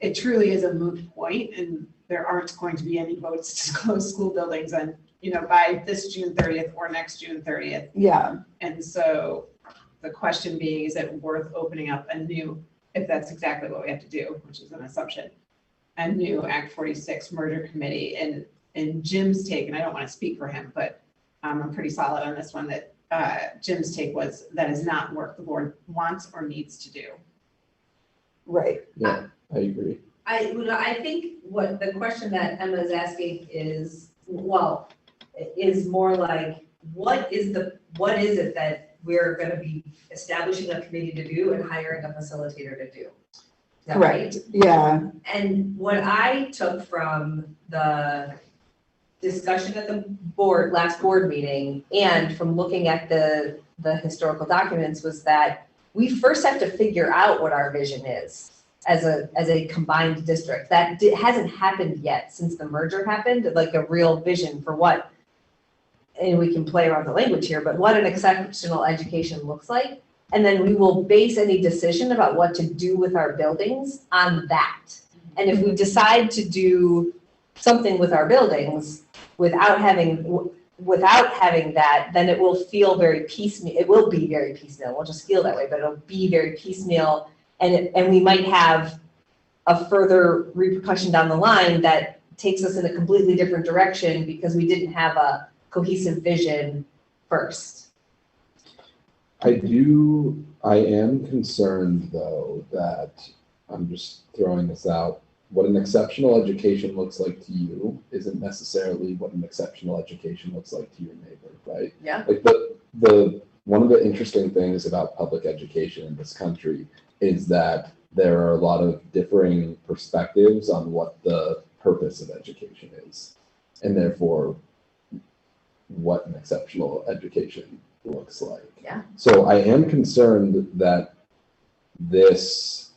it truly is a moot point, and there aren't going to be any votes to close school buildings and, by this June 30th or next June 30th. Yeah. And so the question being, is it worth opening up a new, if that's exactly what we have to do, which is an assumption, a new Act 46 merger committee? And Jim's take, and I don't want to speak for him, but I'm pretty solid on this one, that Jim's take was that is not work the board wants or needs to do. Right. Yeah, I agree. I think what the question that Emma is asking is more like, what is it that we're going to be establishing a committee to do and hiring a facilitator to do? Is that Correct. Yeah. And what I took from the discussion at the last board meeting and from looking at the historical documents was that we first have to figure out what our vision is as a combined district. That hasn't happened yet since the merger happened, like a real vision for what, and we can play around the language here, but what an exceptional education looks like. And then we will base any decision about what to do with our buildings on that. And if we decide to do something with our buildings without having that, then it will feel very piecemeal. It will be very piecemeal. We'll just feel that way, but it'll be very piecemeal. And we might have a further repercussion down the line that takes us in a completely different direction because we didn't have a cohesive vision first. I am concerned though that, I'm just throwing this out, what an exceptional education looks like to you isn't necessarily what an exceptional education looks like to your neighbor, right? Yeah. Like one of the interesting things about public education in this country is that there are a lot of differing perspectives on what the purpose of education is, and therefore what an exceptional education looks like. Yeah. So I am concerned that this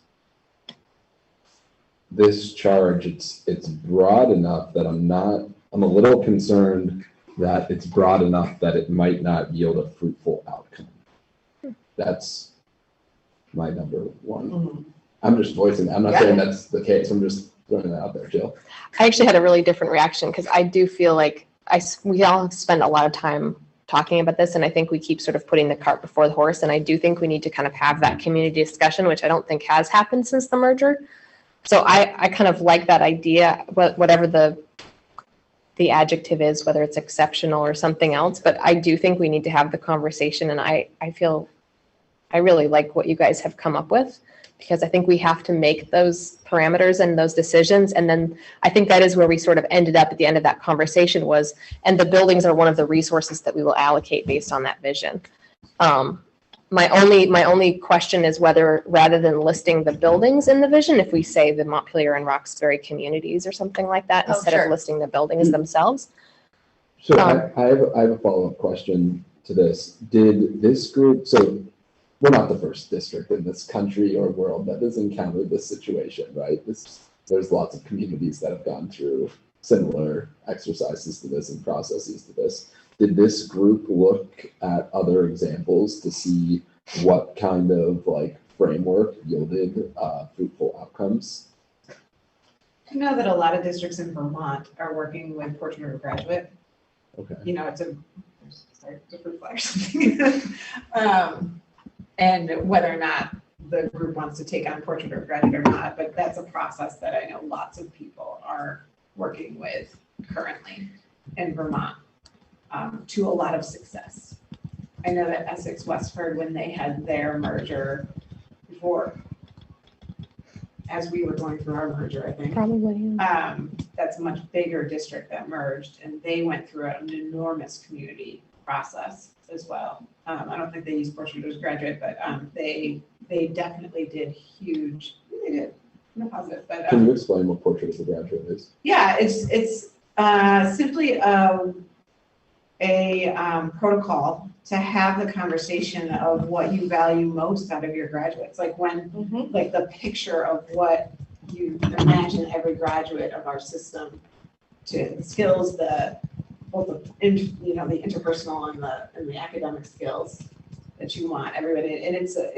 charge, it's broad enough that I'm a little concerned that it's broad enough that it might not yield a fruitful outcome. That's my number one. Mm-hmm. I'm just voicing, I'm not saying that's the case. I'm just throwing that out there, Jill. I actually had a really different reaction because I do feel like we all spend a lot of time talking about this, and I think we keep sort of putting the cart before the horse, and I do think we need to kind of have that community discussion, which I don't think has happened since the merger. So I kind of like that idea, whatever the adjective is, whether it's exceptional or something else, but I do think we need to have the conversation, and I feel I really like what you guys have come up with, because I think we have to make those parameters and those decisions. And then I think that is where we sort of ended up at the end of that conversation was, and the buildings are one of the resources that we will allocate based on that vision. My only question is whether, rather than listing the buildings in the vision, if we say the Montpelier and Roxbury communities or something like that, instead of listing the buildings themselves. So I have a follow-up question to this. Did this group, so we're not the first district in this country or world that has encountered this situation, right? There's lots of communities that have gone through similar exercises to this and processes to this. Did this group look at other examples to see what kind of like framework yielded fruitful outcomes? I know that a lot of districts in Vermont are working with Portrait of a Graduate. Okay. Sorry, it's a fruit fly or something. And whether or not the group wants to take on Portrait of a Graduate or not, but that's a process that I know lots of people are working with currently in Vermont. To a lot of success. I know that Essex Westford, when they had their merger before, as we were going through our merger, I think. Probably. That's a much bigger district that merged, and they went through an enormous community process as well. I don't think they used Portrait as a Graduate, but they definitely did huge. They did. No positive, but can you explain what Portrait as a Graduate is? Yeah, it's simply a protocol to have the conversation of what you value most out of your graduates. Like when, like the picture of what you imagine every graduate of our system to the skills, both the interpersonal and the academic skills that you want everybody. And it's like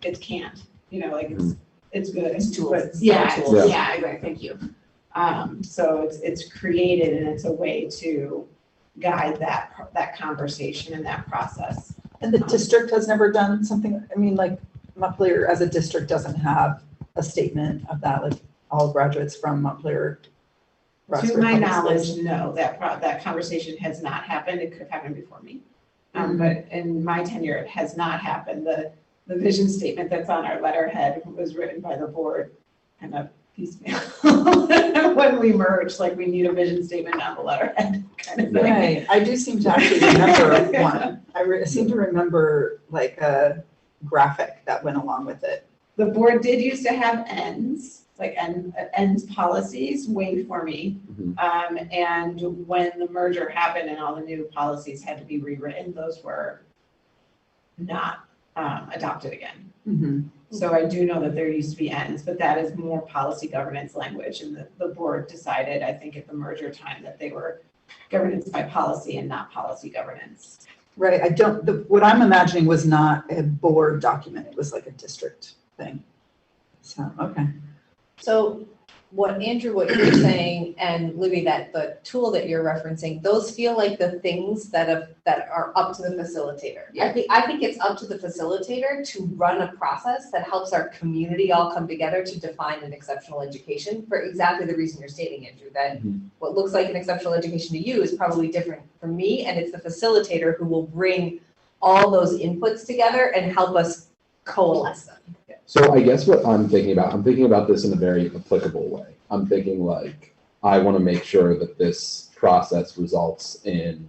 it's canned, like it's good. It's tools. But yeah, right, thank you. So it's created and it's a way to guide that conversation and that process. And the district has never done something, I mean, like Montpelier as a district doesn't have a statement of that, like all graduates from Montpelier-Roxbury. To my knowledge, no, that conversation has not happened. It could have happened before me. But in my tenure, it has not happened. The vision statement that's on our letterhead was written by the board kind of piecemeal. When we merged, like we need a vision statement on the letterhead kind of thing. Right, I do seem to actually remember one. I seem to remember like a graphic that went along with it. The board did used to have ends, like ends policies way for me. And when the merger happened and all the new policies had to be rewritten, those were not adopted again. So I do know that there used to be ends, but that is more policy governance language. And the board decided, I think at the merger time, that they were governance by policy and not policy governance. Right, what I'm imagining was not a board document, it was like a district thing. So, okay. So what you're saying, and Libby, that the tool that you're referencing, those feel like the things that are up to the facilitator. Yeah. I think it's up to the facilitator to run a process that helps our community all come together to define an exceptional education for exactly the reason you're stating, Andrew, that what looks like an exceptional education to you is probably different from me, and it's the facilitator who will bring all those inputs together and help us coalesce them. So I guess what I'm thinking about this in a very applicable way. I'm thinking like, I want to make sure that this process results in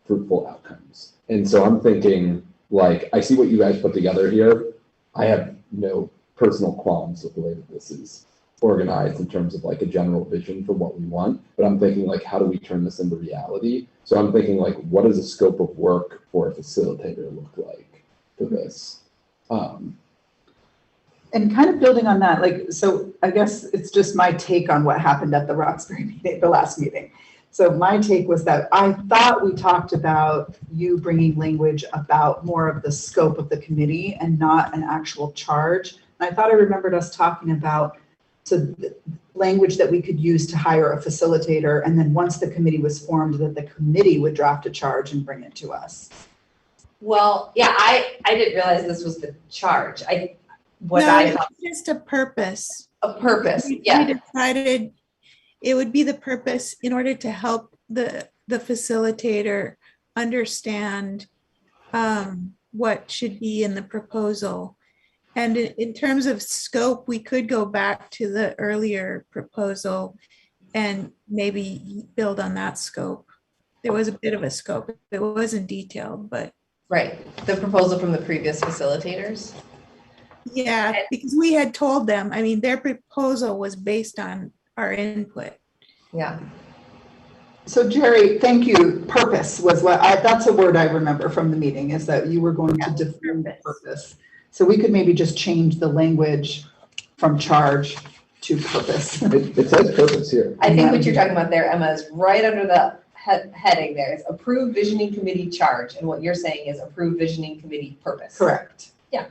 fruitful outcomes. And so I'm thinking like, I see what you guys put together here. I have no personal qualms with the way that this is organized in terms of like a general vision for what we want, but I'm thinking like, how do we turn this into reality? So I'm thinking like, what does a scope of work for a facilitator look like for this? And kind of building on that, like, so I guess it's just my take on what happened at the Roxbury meeting, the last meeting. So my take was that I thought we talked about you bringing language about more of the scope of the committee and not an actual charge. And I thought I remembered us talking about language that we could use to hire a facilitator. And then once the committee was formed, that the committee would draft a charge and bring it to us. Well, yeah, I didn't realize this was the charge. It's just a purpose. A purpose, We yeah. decided it would be the purpose in order to help the facilitator understand what should be in the proposal. And in terms of scope, we could go back to the earlier proposal and maybe build on that scope. There was a bit of a scope. It wasn't detailed, but. Right, the proposal from the previous facilitators. Yeah, because we had told them, I mean, their proposal was based on our input. Yeah. So Jerry, thank you. Purpose was that's a word I remember from the meeting, is that you were going to define purpose. So we could maybe just change the language from charge to purpose. It says purpose here. I think what you're talking about there, Emma, is right under the heading there. It's approved visioning committee charge. And what you're saying is approved visioning committee purpose. Correct. Yeah.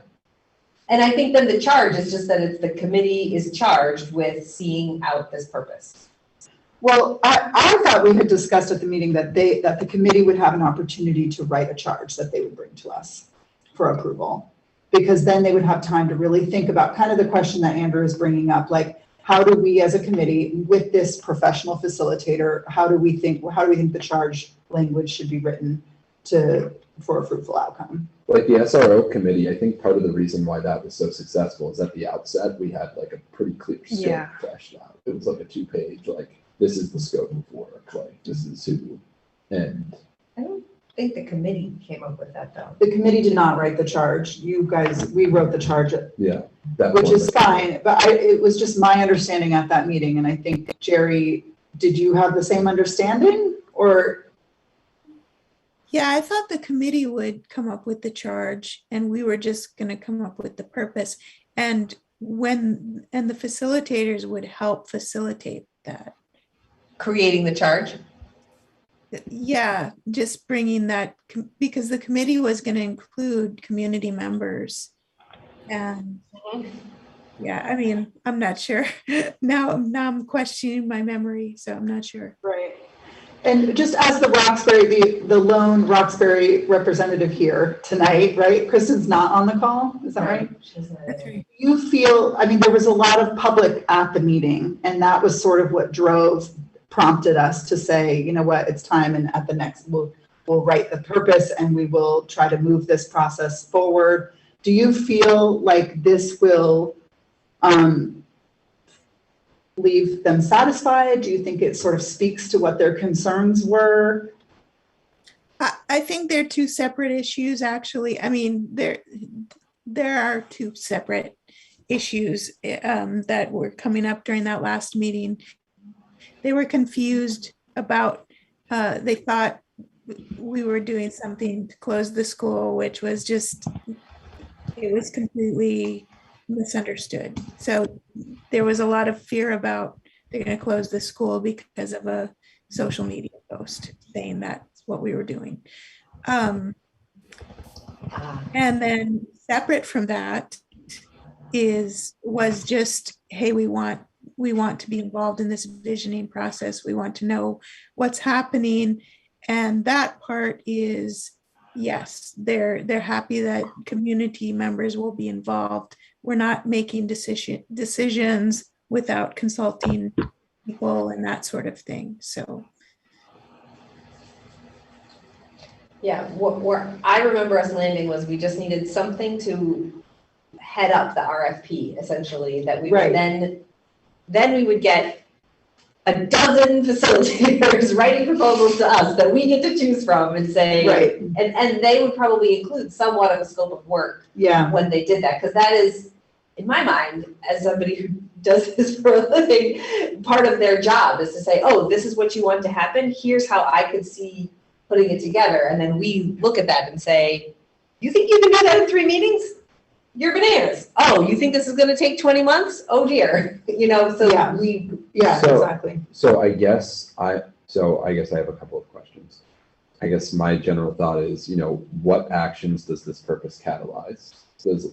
And I think then the charge is just that it's the committee is charged with seeing out this purpose. Well, I thought we had discussed at the meeting that the committee would have an opportunity to write a charge that they would bring to us for approval, because then they would have time to really think about kind of the question that Andrew is bringing up, like, how do we as a committee with this professional facilitator, how do we think the charge language should be written for a fruitful outcome? Like the SRO committee, I think part of the reason why that was so successful is at the outset, we had like a pretty clear scope fleshed out. It was like a 2-page, like, this is the scope of work, like, this is who, and. I don't think the committee came up with that though. The committee did not write the charge. You guys, we wrote the charge. Yeah. Which is fine, but it was just my understanding at that meeting, and I think, Jerry, did you have the same understanding, or? Yeah, I thought the committee would come up with the charge and we were just going to come up with the purpose. And the facilitators would help facilitate that. Creating the charge? Yeah, just bringing that, because the committee was going to include community members. And yeah, I mean, I'm not sure. Now I'm questioning my memory, so I'm not sure. Right. And just as the lone Roxbury representative here tonight, right? Kristen's not on the call, is that right? That's right. You feel, I mean, there was a lot of public at the meeting, and that was sort of what prompted us to say, you know what, it's time, and at the next, we'll write the purpose and we will try to move this process forward. Do you feel like this will leave them satisfied? Do you think it sort of speaks to what their concerns were? I think they're two separate issues, actually. I mean, there are two separate issues that were coming up during that last meeting. They were confused about, they thought we were doing something to close the school, which was just, it was completely misunderstood. So there was a lot of fear about they're going to close the school because of a social media post saying that's what we were doing. And then separate from that was just, hey, we want to be involved in this visioning process. We want to know what's happening. And that part is, yes, they're happy that community members will be involved. We're not making decisions without consulting people and that sort of thing. So. Yeah, where I remember us landing was we just needed something to head up the RFP, essentially, that we would then we would get a dozen facilitators writing proposals to us that we get to choose from and say, Right. and they would probably include somewhat of a scope of work when they did that, because that is, in my mind, as somebody who does this for a living, part of their job is to say, oh, this is what you want to happen, here's how I could see putting it together, and then we look at that and say, you think you can do that in 3 meetings? You're bananas. Oh, you think this is going to take 20 months? Oh dear. You know, so exactly. So I guess I have a couple of questions. I guess my general thought is, you know, what actions does this purpose catalyze?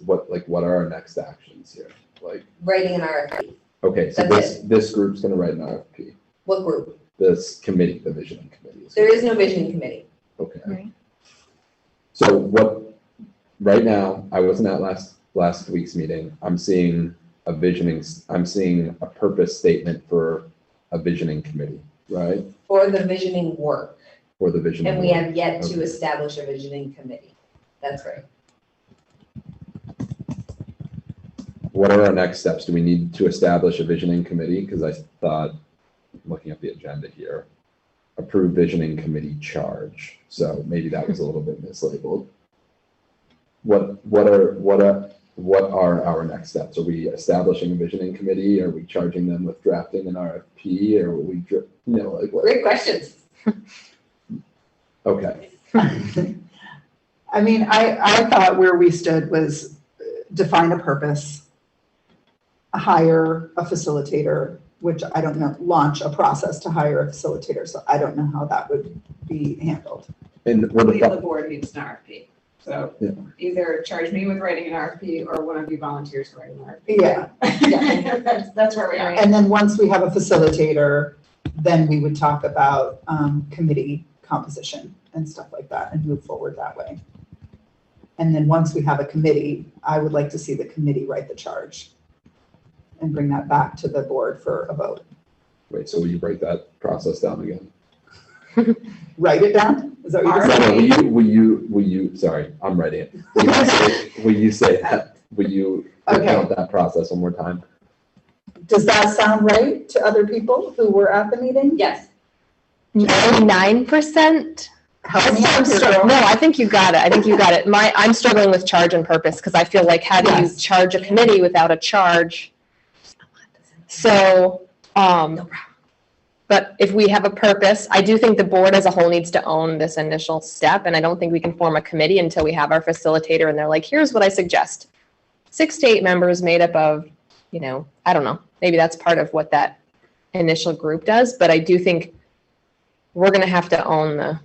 What are our next actions here? Like writing an RFP. Okay, so this group's going to write an RFP. What group? This committee, the visioning committee. There is no visioning committee. Okay. Right. So right now, I wasn't at last week's meeting. I'm seeing a purpose statement for a visioning committee, right? For the visioning work. For the visioning. And we work. have yet to establish a visioning committee. That's right. What are our next steps? Do we need to establish a visioning committee? Because I thought, looking at the agenda here, approve visioning committee charge. So maybe that was a little bit mislabeled. What are our next steps? Are we establishing a visioning committee? Are we charging them with drafting an RFP? Or are we, what? Great questions. Okay. I mean, I thought where we stood was define a purpose, hire a facilitator, which I don't know, launch a process to hire a facilitator. So I don't know how that would be handled. And I believe the board needs an RFP. So either charge me with writing an RFP or one of you volunteers to write an RFP. Yeah. That's where we are. And then once we have a facilitator, then we would talk about committee composition and stuff like that and move forward that way. And then once we have a committee, I would like to see the committee write the charge and bring that back to the board for a vote. Wait, so will you break that process down again? Write it down? Is that what you're saying? No, will you, sorry, I'm writing it. Will you say that? Will you recount that process one more time? Does that sound right to other people who were at the meeting? Yes. 99%? Help me out I'm here, struggling. girl. No, I think you got it. I'm struggling with charge and purpose because I feel like how do you charge a committee without a charge? So, but But if we have a purpose, I do think the board as a whole needs to own this initial step. And I don't think we can form a committee until we have our facilitator and they're like, here's what I suggest. 6 to 8 members made up of, I don't know, maybe that's part of what that initial group does. But I do think we're going to have to own the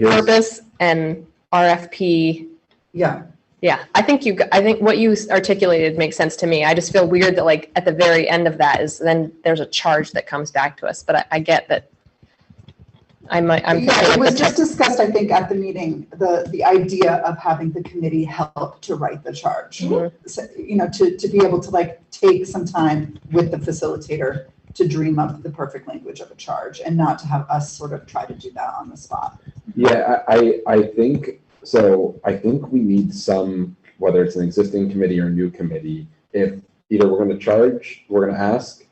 purpose and RFP. Yeah. Yeah, I think what you articulated makes sense to me. I just feel weird that like at the very end of that is then there's a charge that comes back to us. But I get that. It was just discussed, I think, at the meeting, the idea of having the committee help to write the charge. Mm-hmm. So, to be able to like take some time with the facilitator to dream up the perfect language of a charge and not to have us sort of try to do that on the spot. Yeah, I think so. I think we need some, whether it's an existing committee or a new committee, if either we're going to ask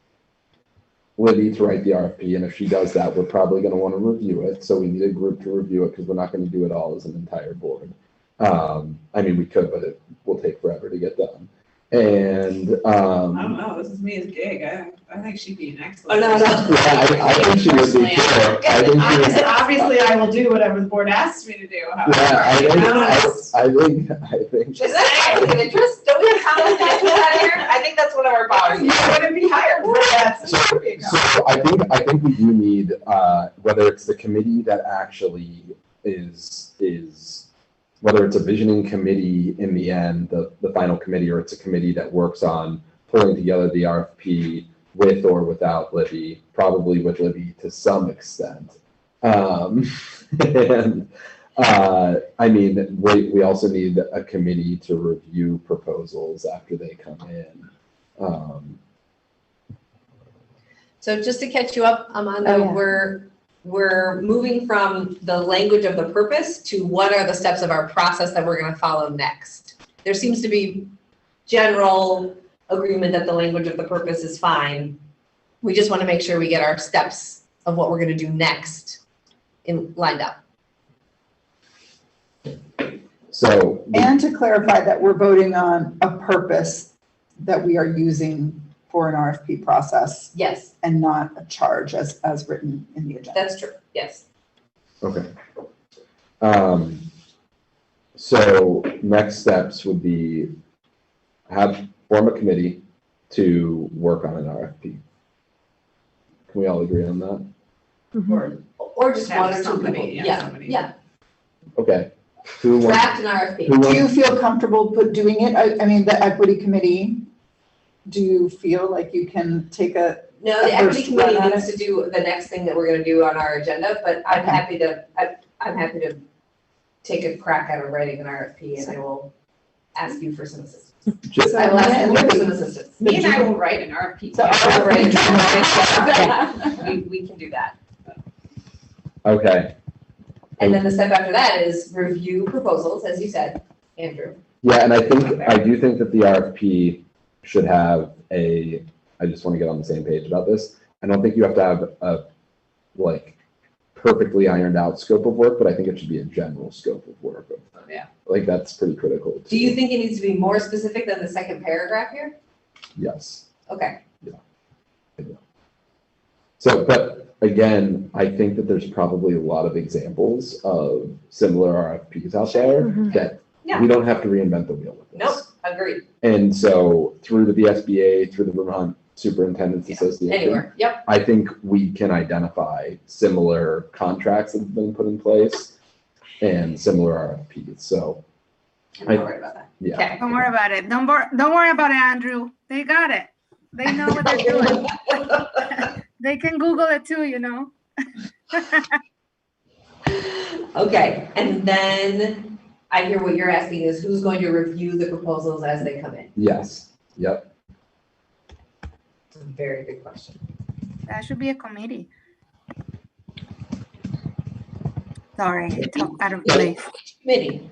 Libby to write the RFP, and if she does that, we're probably going to want to review it. So we need a group to review it because we're not going to do it all as an entire board. I mean, we could, but it will take forever to get done. And I don't know. This is me as gig. I think she'd be an excellent. Oh, no. Yeah, I think she would be too. Obviously, I will do whatever the board asks me to do. Yeah, I think. Is that conflict of interest? Don't we have conflict of interest out here? I think that's one of our policies. You wouldn't be hired for that. So I think we do need, whether it's the committee that actually is whether it's a visioning committee in the end, the final committee, or it's a committee that works on pulling together the RFP with or without Libby, probably with Libby to some extent. And I mean, we also need a committee to review proposals after they come in. So just to catch you up, Amanda, we're moving from the language of the purpose to what are the steps of our process that we're going to follow next. There seems to be general agreement that the language of the purpose is fine. We just want to make sure we get our steps of what we're going to do next lined up. So, and to clarify that we're voting on a purpose that we are using for an RFP process. Yes. And not a charge as written in the agenda. That's true. Yes. Okay. So next steps would be form a committee to work on an RFP. Can we all agree on that? Mm-hmm. Or just Have one or two somebody, people. yeah, somebody. Yeah. Okay. Who Draft an RFP. Do you feel comfortable doing it? I mean, the equity committee, do you feel like you can take a? No, the equity first run committee at needs it? to do the next thing that we're gonna do on our agenda, but I'm Okay. happy to take a crack at writing an RFP, and I will ask you for some assistance. Just, I will ask you for some assistance. Me and I will write an RFP. So I'll write an RFP. We can do that. okay. And then the step after that is review proposals, as you said, Andrew. Yeah, and I do think that the RFP should have I just want to get on the same page about this. I don't think you have to have a perfectly ironed out scope of work, but I think it should be a general scope of work. Yeah. Like that's pretty critical. Do you think it needs to be more specific than the second paragraph here? Yes. Okay. So, but again, I think that there's probably a lot of examples of similar RFPs out there that Yeah. we don't have to reinvent the wheel with this. Nope, agreed. And so through the VSBA, through the Vermont Superintendent's Association, Anywhere, yep. I think we can identify similar contracts that have been put in place and similar RFPs. So, I'm not worried about that. yeah. Okay. Don't worry about it. Don't worry about it, Andrew. They got it. They know what they're doing. They can Google it too, you know. Okay, and then I hear what you're asking is who's going to review the proposals as they come in? Yes. Yep. It's a very good question. That should be a committee. Sorry, I talked out of place. Committee.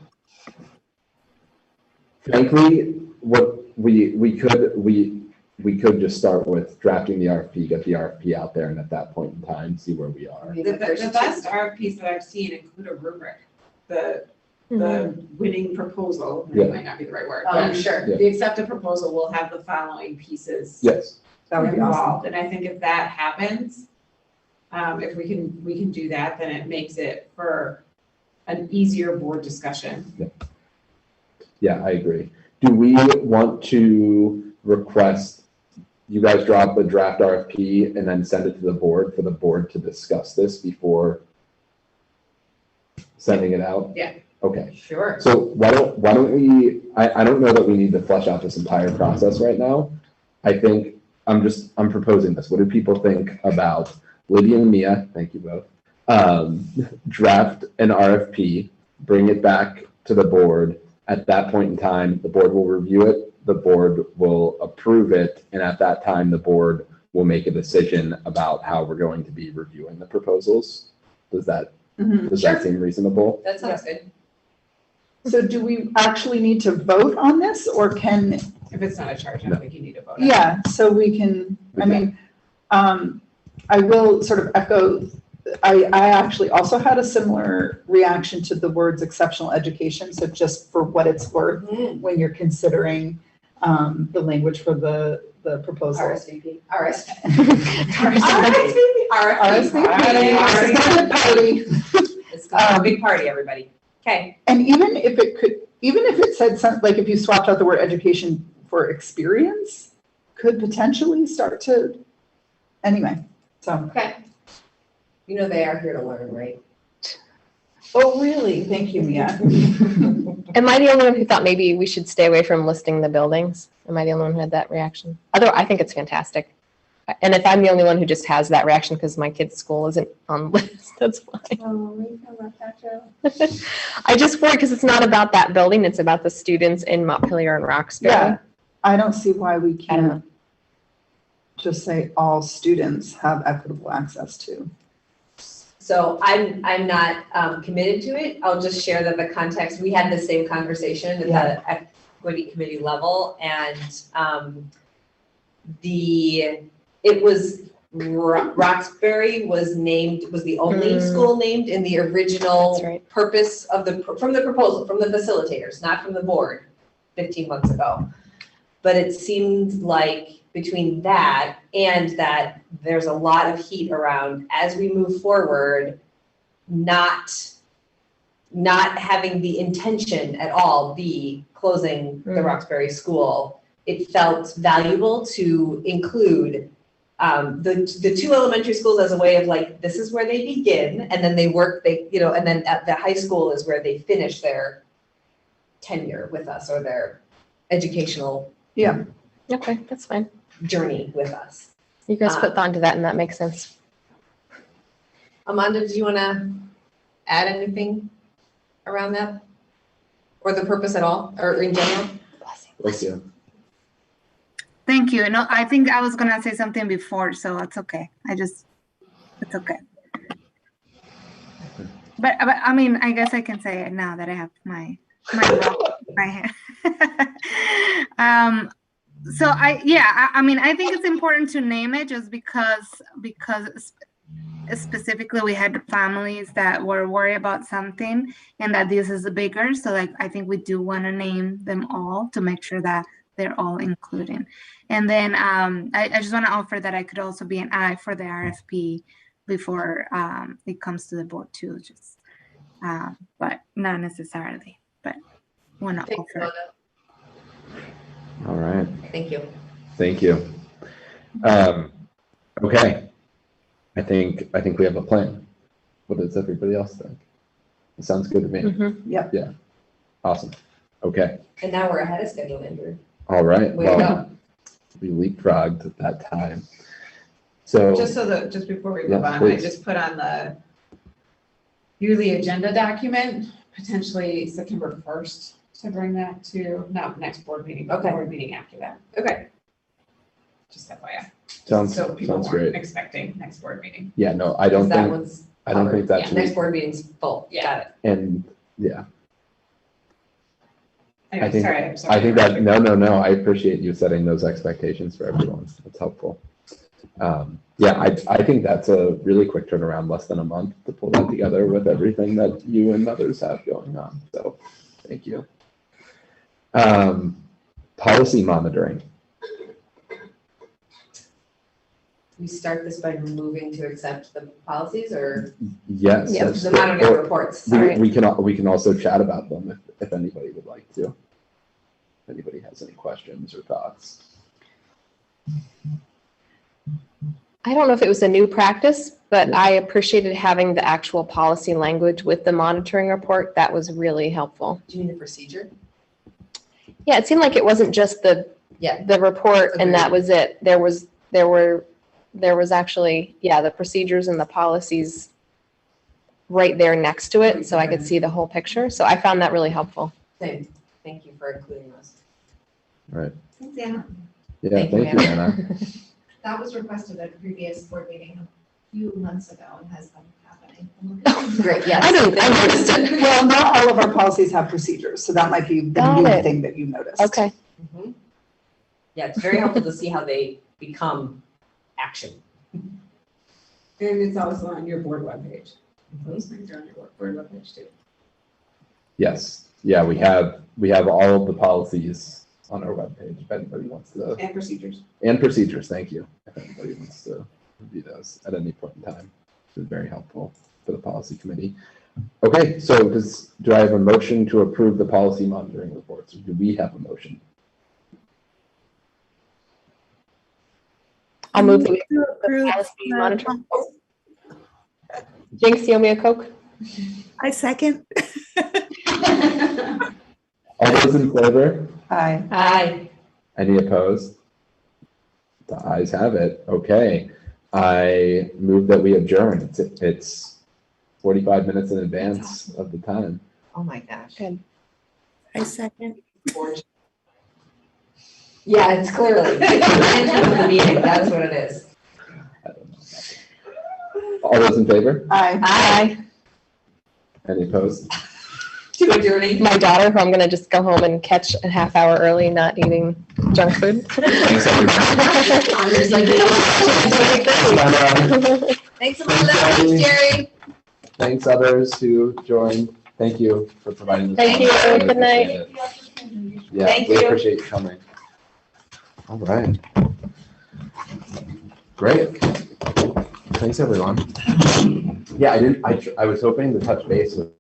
Frankly, what we could just start with drafting the RFP, get the RFP out there, and at that point in time, see where we are. Maybe The best RFPs that I've seen include a rubric. The winning proposal, Yeah. it might not be the right word, Oh, but sure. Yeah. the accepted proposal will have the following pieces Yes. That would be awesome. involved. And I think if that happens, If we can do that, then it makes it for an easier board discussion. Yeah, I agree. Do we want to request you guys draw up a draft RFP and then send it to the board for the board to discuss this before sending it out? Yeah. Okay. Sure. So why don't we, I don't know that we need to flesh out this entire process right now. I think I'm proposing this. What do people think about Lydia and Mia? Thank you both. Draft an RFP, bring it back to the board. At that point in time, the board will review it. The board will approve it. And at that time, the board will make a decision about how we're going to be reviewing the proposals. Does that seem reasonable? That sounds good. So do we actually need to vote on this, or can, If it's not a charge, I don't think you need to vote. yeah, so we can, I mean, I will sort of echo, I actually also had a similar reaction to the words exceptional education. So just for what it's worth, when you're considering the language for the proposal. RSVP. It's gonna be a big party, everybody. Okay. And even if it said something, like if you swapped out the word education for experience, could potentially start to, anyway, so. Okay. You know they are here to learn, right? Oh, really? Thank you, Mia. Am I the only one who thought maybe we should stay away from listing the buildings? Am I the only one who had that reaction? Although I think it's fantastic. And if I'm the only one who just has that reaction because my kid's school isn't on the list, that's fine. Oh, I just worry because it's not about that building, it's about the students in Montpelier and Roxbury. Yeah, I don't see why we I don't know. can't just say all students have equitable access to. So I'm not committed to it. I'll just share that the context, we had the same conversation at the equity committee level, and Roxbury was the only school named in the original purpose of from the proposal, from the facilitators, not from the board 15 months ago. But it seemed like between that and that there's a lot of heat around as we move forward, not having the intention at all be closing the Roxbury school. It felt valuable to include the two elementary schools as a way of like, this is where they begin, and then and then at the high school is where they finish their tenure with us or their educational Okay, that's fine. journey with us. You guys put thought into that and that makes sense. Amanda, do you want to add anything around that? Or the purpose at all, or in general? Bless you. Thank you. No, I think I was gonna say something before, so it's okay. It's okay. But I mean, I guess I can say it now that I have my hand. So I mean, I think it's important to name it just because specifically we had families that were worried about something and that this is bigger. So like, I think we do want to name them all to make sure that they're all included. And then I just want to offer that I could also be an eye for the RFP before it comes to the board too, just but not necessarily, but want to offer. All right. Thank you. Thank you. Okay. I think we have a plan. What does everybody else think? It sounds good to me. Yep. Yeah. Awesome. Okay. And now we're ahead of schedule, Andrew. All right. Way to go. We leapfrogged at that time. So Just before we move on, please. I just put on the yearly agenda document, potentially September 1st, to bring that to, not next board meeting, but the board meeting after that. Okay. Just FYI. sounds So people sounds weren't great. expecting next board meeting. Yeah, no, I don't think that Yeah, should next be, board meeting's full. Yeah. Got it. and yeah, Anyway, think- sorry, I'm sorry. I think that, no, I appreciate you setting those expectations for everyone. That's helpful. Yeah, I think that's a really quick turnaround, less than a month to pull that together with everything that you and others have going on. So thank you. Policy monitoring. we start this by moving to accept the policies or Yes. Yeah, that's- the monitoring reports? Sorry. We can also chat about them if anybody would like to. If anybody has any questions or thoughts. I don't know if it was a new practice, but I appreciated having the actual policy language with the monitoring report. That was really helpful. Do you mean the procedure? Yeah, it seemed like it wasn't just the Yeah. report and that Agreed. was it. There was actually, yeah, the procedures and the policies right there next to it, so I could see the whole picture. So I found that really helpful. Same. Thank you for including those. Right. Thanks, Anna. Yeah, Thank thank you, you, Anna. That was requested at a previous board meeting a few months ago and has been happening. Great, yes. I noticed it. Well, not all of our policies have procedures, so that might be the Got new it. thing that you noticed. Okay. Mhm. Yeah, it's very helpful to see how they become action. And it's also on your board webpage. Mhm. Those things are on your board webpage too. Yes. Yeah, we have all of the policies on our webpage if anybody wants to. And procedures. And procedures, thank you. If anybody wants to review those at any point in time. It's very helpful for the policy committee. Okay, so do I have a motion to approve the policy monitoring reports? Or do we have a motion? I'll move the To approve, policy monitoring. Jinx, you owe me a Coke? I second. All those in favor? Aye. Aye. Any opposed? The ayes have it. Okay. I move that we adjourn. It's 45 minutes in advance of the time. Oh my gosh. Good. I second. Yeah, it's clearly. The meeting, that's what it is. I don't know. All those in favor? Aye. Aye. Any opposed? To adjourning. My daughter, who I'm gonna just go home and catch a half hour early, not eating junk food. Thanks, Honors like Thanks, Amanda. Thanks, Jerry. Thanks others who joined. Thank you for providing this. Thank you. Really Good night. appreciate it. Yeah, Thank we you. appreciate you coming. All right. Great. Thanks, everyone. Yeah, I was hoping to touch base with